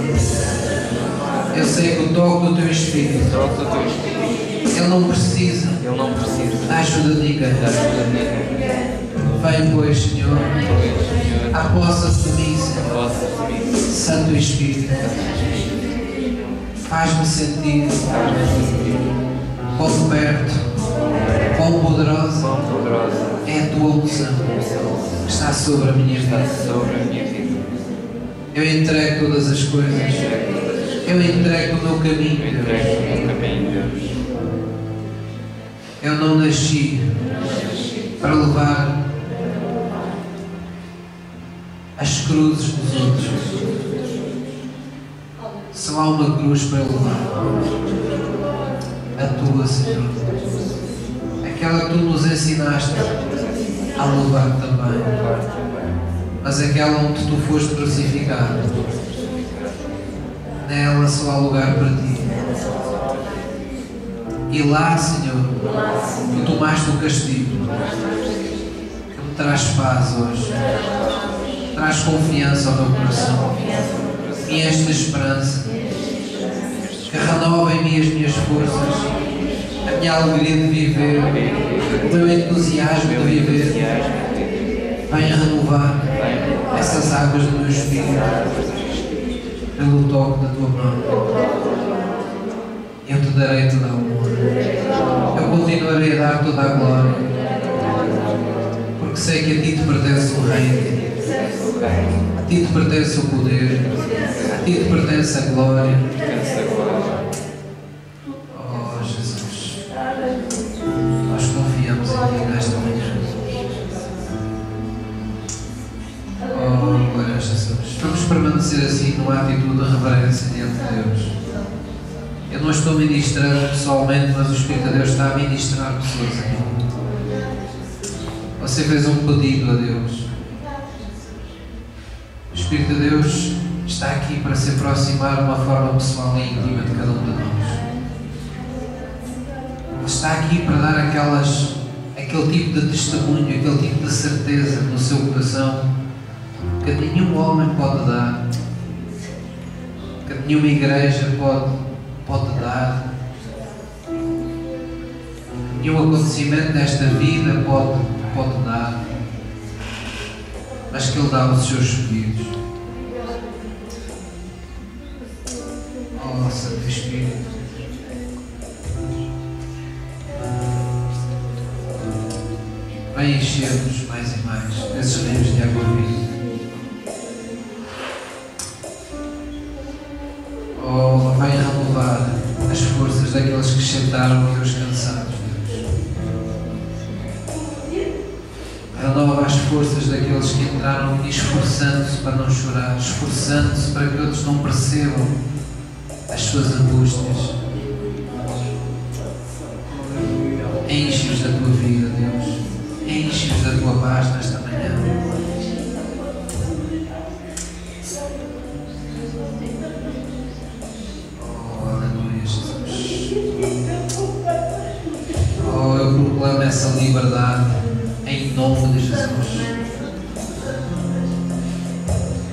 Eu sei que o toque do Teu Espírito, Ele não precisa da ajuda de ninguém. Vem, pois, Senhor, aposta-te de mim, Senhor, Santo Espírito. Faz-me sentir quão perto, quão poderosa é a tua unção que está sobre a minha vida. Eu entrego todas as coisas. Eu entrego o meu caminho, Deus. Eu não nasci para levar as cruzes dos outros. Só há uma cruz para levar. A tua, Senhor. Aquela que tu nos ensinaste a levar também. Mas aquela onde tu foste crucificado. Nela só há lugar para ti. E lá, Senhor, tu tomaste o castigo que me traz paz hoje. Traz confiança ao meu coração. E esta esperança que renova em mim as minhas forças, a minha alegria de viver, o meu entusiasmo de viver. Venha renovar essas águas do meu espírito pelo toque da tua mão. Eu te darei toda a honra. Eu continuarei a dar toda a glória, porque sei que a ti te pertence o reino, a ti te pertence o poder, a ti te pertence a glória. Oh Jesus, nós confiamos em ti nesta manhã. Oh, glória a Jesus. Vamos permanecer assim numa atitude de reverência diante de Deus. Eu não estou ministrando pessoalmente, mas o Espírito de Deus está a ministrar pessoas aqui. Você fez um pedido a Deus. O Espírito de Deus está aqui para se aproximar de uma forma pessoal e íntima de cada um de nós. Ele está aqui para dar aquele tipo de testemunho, aquele tipo de certeza no seu coração que nenhum homem pode dar, que nenhuma igreja pode dar, nenhum acontecimento desta vida pode dar, mas que Ele dá aos seus escolhidos. Oh, Santo Espírito, vem encher-nos mais e mais desses rios de água viva. Oh, vem renovar as forças daqueles que sentaram e os cansados, Deus. Renova as forças daqueles que entraram esforçando-se para não chorar, esforçando-se para que outros não percebam as suas angústias. Enche-os da tua vida, Deus. Enche-os da tua paz nesta manhã. Eu proclamo essa liberdade em nome de Jesus.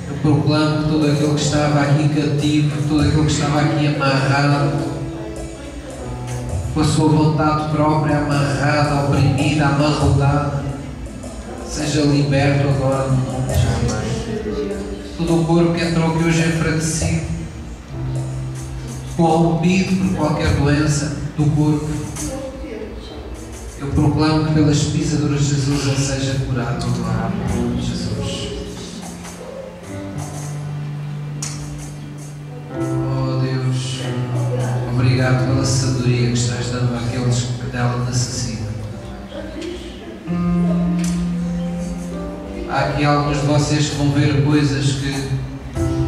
Eu proclamo que todo aquele que estava aqui cativo, todo aquele que estava aqui amarrado, com a sua vontade própria amarrada, oprimida, amarrotada, seja liberto agora no nome de Jesus. Todo o corpo que entrou aqui hoje enfraquecido, corrompido por qualquer doença do corpo, eu proclamo que pelas pisaduras de Jesus ele seja curado agora, no nome de Jesus. Oh Deus, obrigado pela sabedoria que estás dando àqueles que dela necessitam. Há aqui alguns de vocês que vão ver coisas que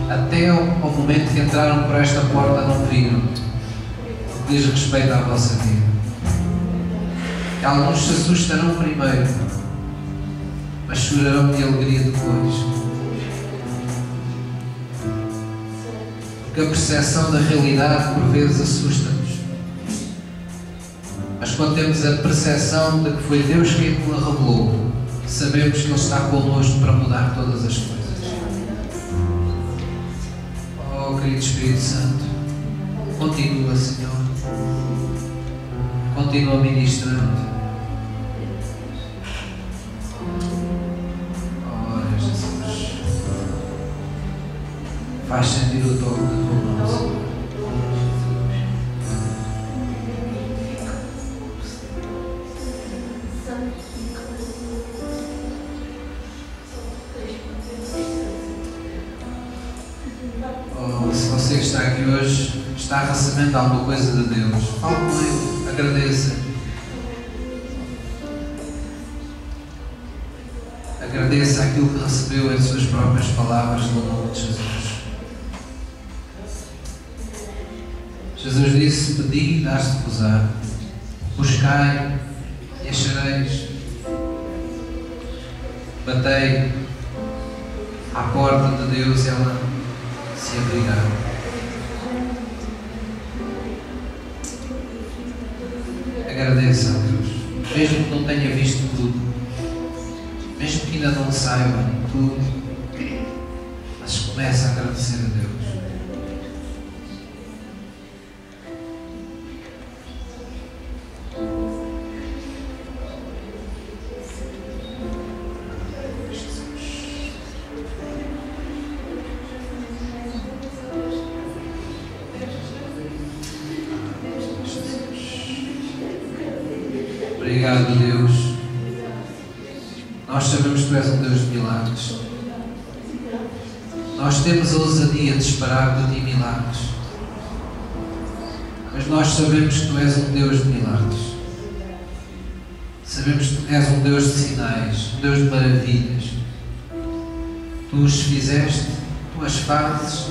até ao momento que entraram por esta porta não viram, que diz respeito à vossa vida. Alguns se assustarão primeiro, mas chorarão de alegria depois. Porque a percepção da realidade por vezes assusta-nos. Mas quando temos a percepção de que foi Deus quem nos revelou, sabemos que Ele está connosco para mudar todas as coisas. Oh, querido Espírito Santo, continua, Senhor. Continua ministrando. Faz sentir o toque da tua mão, Senhor. está recebendo alguma coisa de Deus, fale com Ele, agradeça. Agradeça aquilo que recebeu em suas próprias palavras no nome de Jesus. Jesus disse: pedi e dás-te-vos-á, buscai e achareis, batei à porta de Deus e ela se abrirá. Agradeça a Deus, mesmo que não tenha visto tudo, mesmo que ainda não saiba tudo, mas comece a agradecer a Deus. Obrigado, Deus. Nós sabemos que Tu és um Deus de milagres. Nós temos a ousadia de esperar de Ti milagres. Mas nós sabemos que Tu és um Deus de milagres. Sabemos que Tu és um Deus de sinais, um Deus de maravilhas. Tu os fizeste, Tu as fazes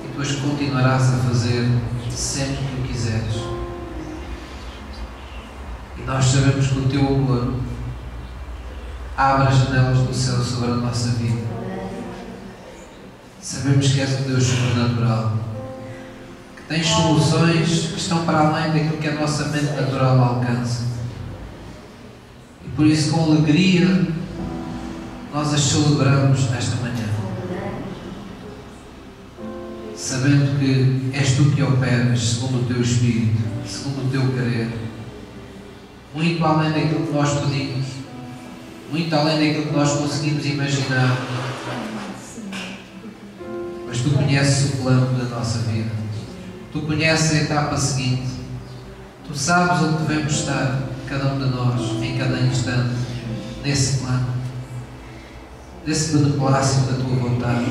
e Tu as continuarás a fazer sempre que Tu quiseres. E nós sabemos que o Teu amor abre as janelas do céu sobre a nossa vida. Sabemos que és um Deus sobrenatural, que tens soluções que estão para além daquilo que a nossa mente natural alcança. E por isso, com alegria, nós as celebramos nesta manhã, sabendo que és Tu que operas segundo o Teu Espírito, segundo o Teu querer, muito além daquilo que nós pedimos, muito além daquilo que nós conseguimos imaginar. Mas Tu conheces o plano da nossa vida. Tu conheces a etapa seguinte. Tu sabes onde devemos estar, cada um de nós, em cada instante, nesse plano, nesse beneplácito da Tua vontade.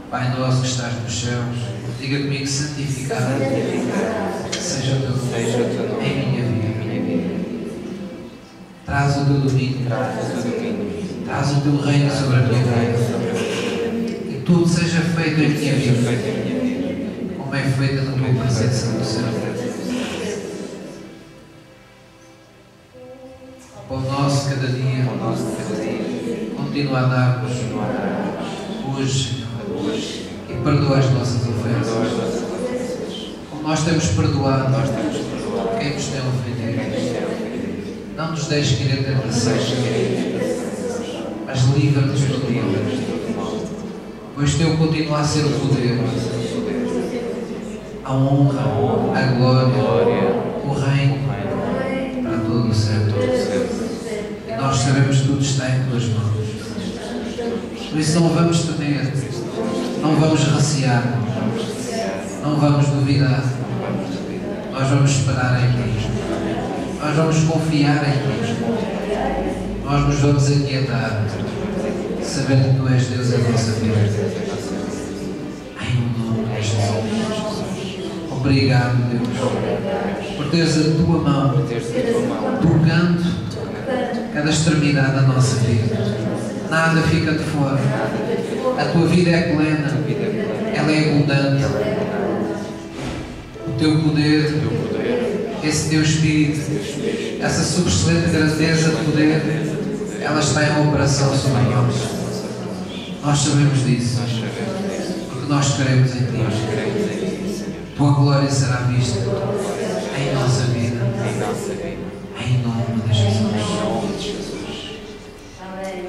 Pai nosso que estás nos céus, diga comigo: santificado seja o Teu nome em minha vida. Traz o Teu domínio, traz o Teu reino sobre a minha vida, e tudo seja feito em minha vida, como é feita na Tua presença no céu. Pão nosso cada dia, continua a dar-nos hoje, e perdoa as nossas ofensas, como nós temos perdoado quem nos tem ofendido. Não nos deixes cair em tentação, mas livra-nos do mal, pois Teu continua a ser o poder, a honra, a glória, o reino para todo o céu. E nós sabemos que tudo está em Tuas mãos. Por isso não vamos temer, não vamos recear, não vamos duvidar. Nós vamos esperar em Ti. Nós vamos confiar em Ti. Nós nos vamos aquietar, sabendo que Tu és Deus em nossa vida. Em nome de Jesus. Obrigado, Deus, por teres a Tua mão tocando cada extremidade da nossa vida. Nada fica de fora. A Tua vida é plena, ela é abundante. O Teu poder, esse Teu Espírito, essa subexcelente grandeza de poder, ela está em operação sobre nós. Nós sabemos disso, porque nós cremos em Ti. Tua glória será vista em nossa vida, em nome de Jesus.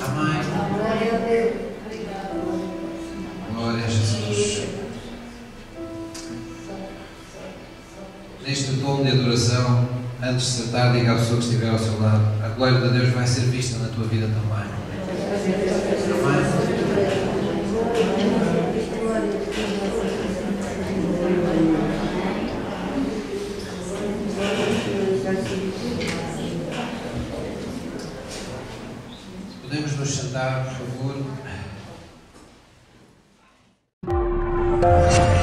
Amém. Glória a Jesus. Neste tom de adoração, antes de sentar, diga à pessoa que estiver ao seu lado: a glória de Deus vai ser vista na tua vida também. Amém. Podemos nos sentar, por favor. Música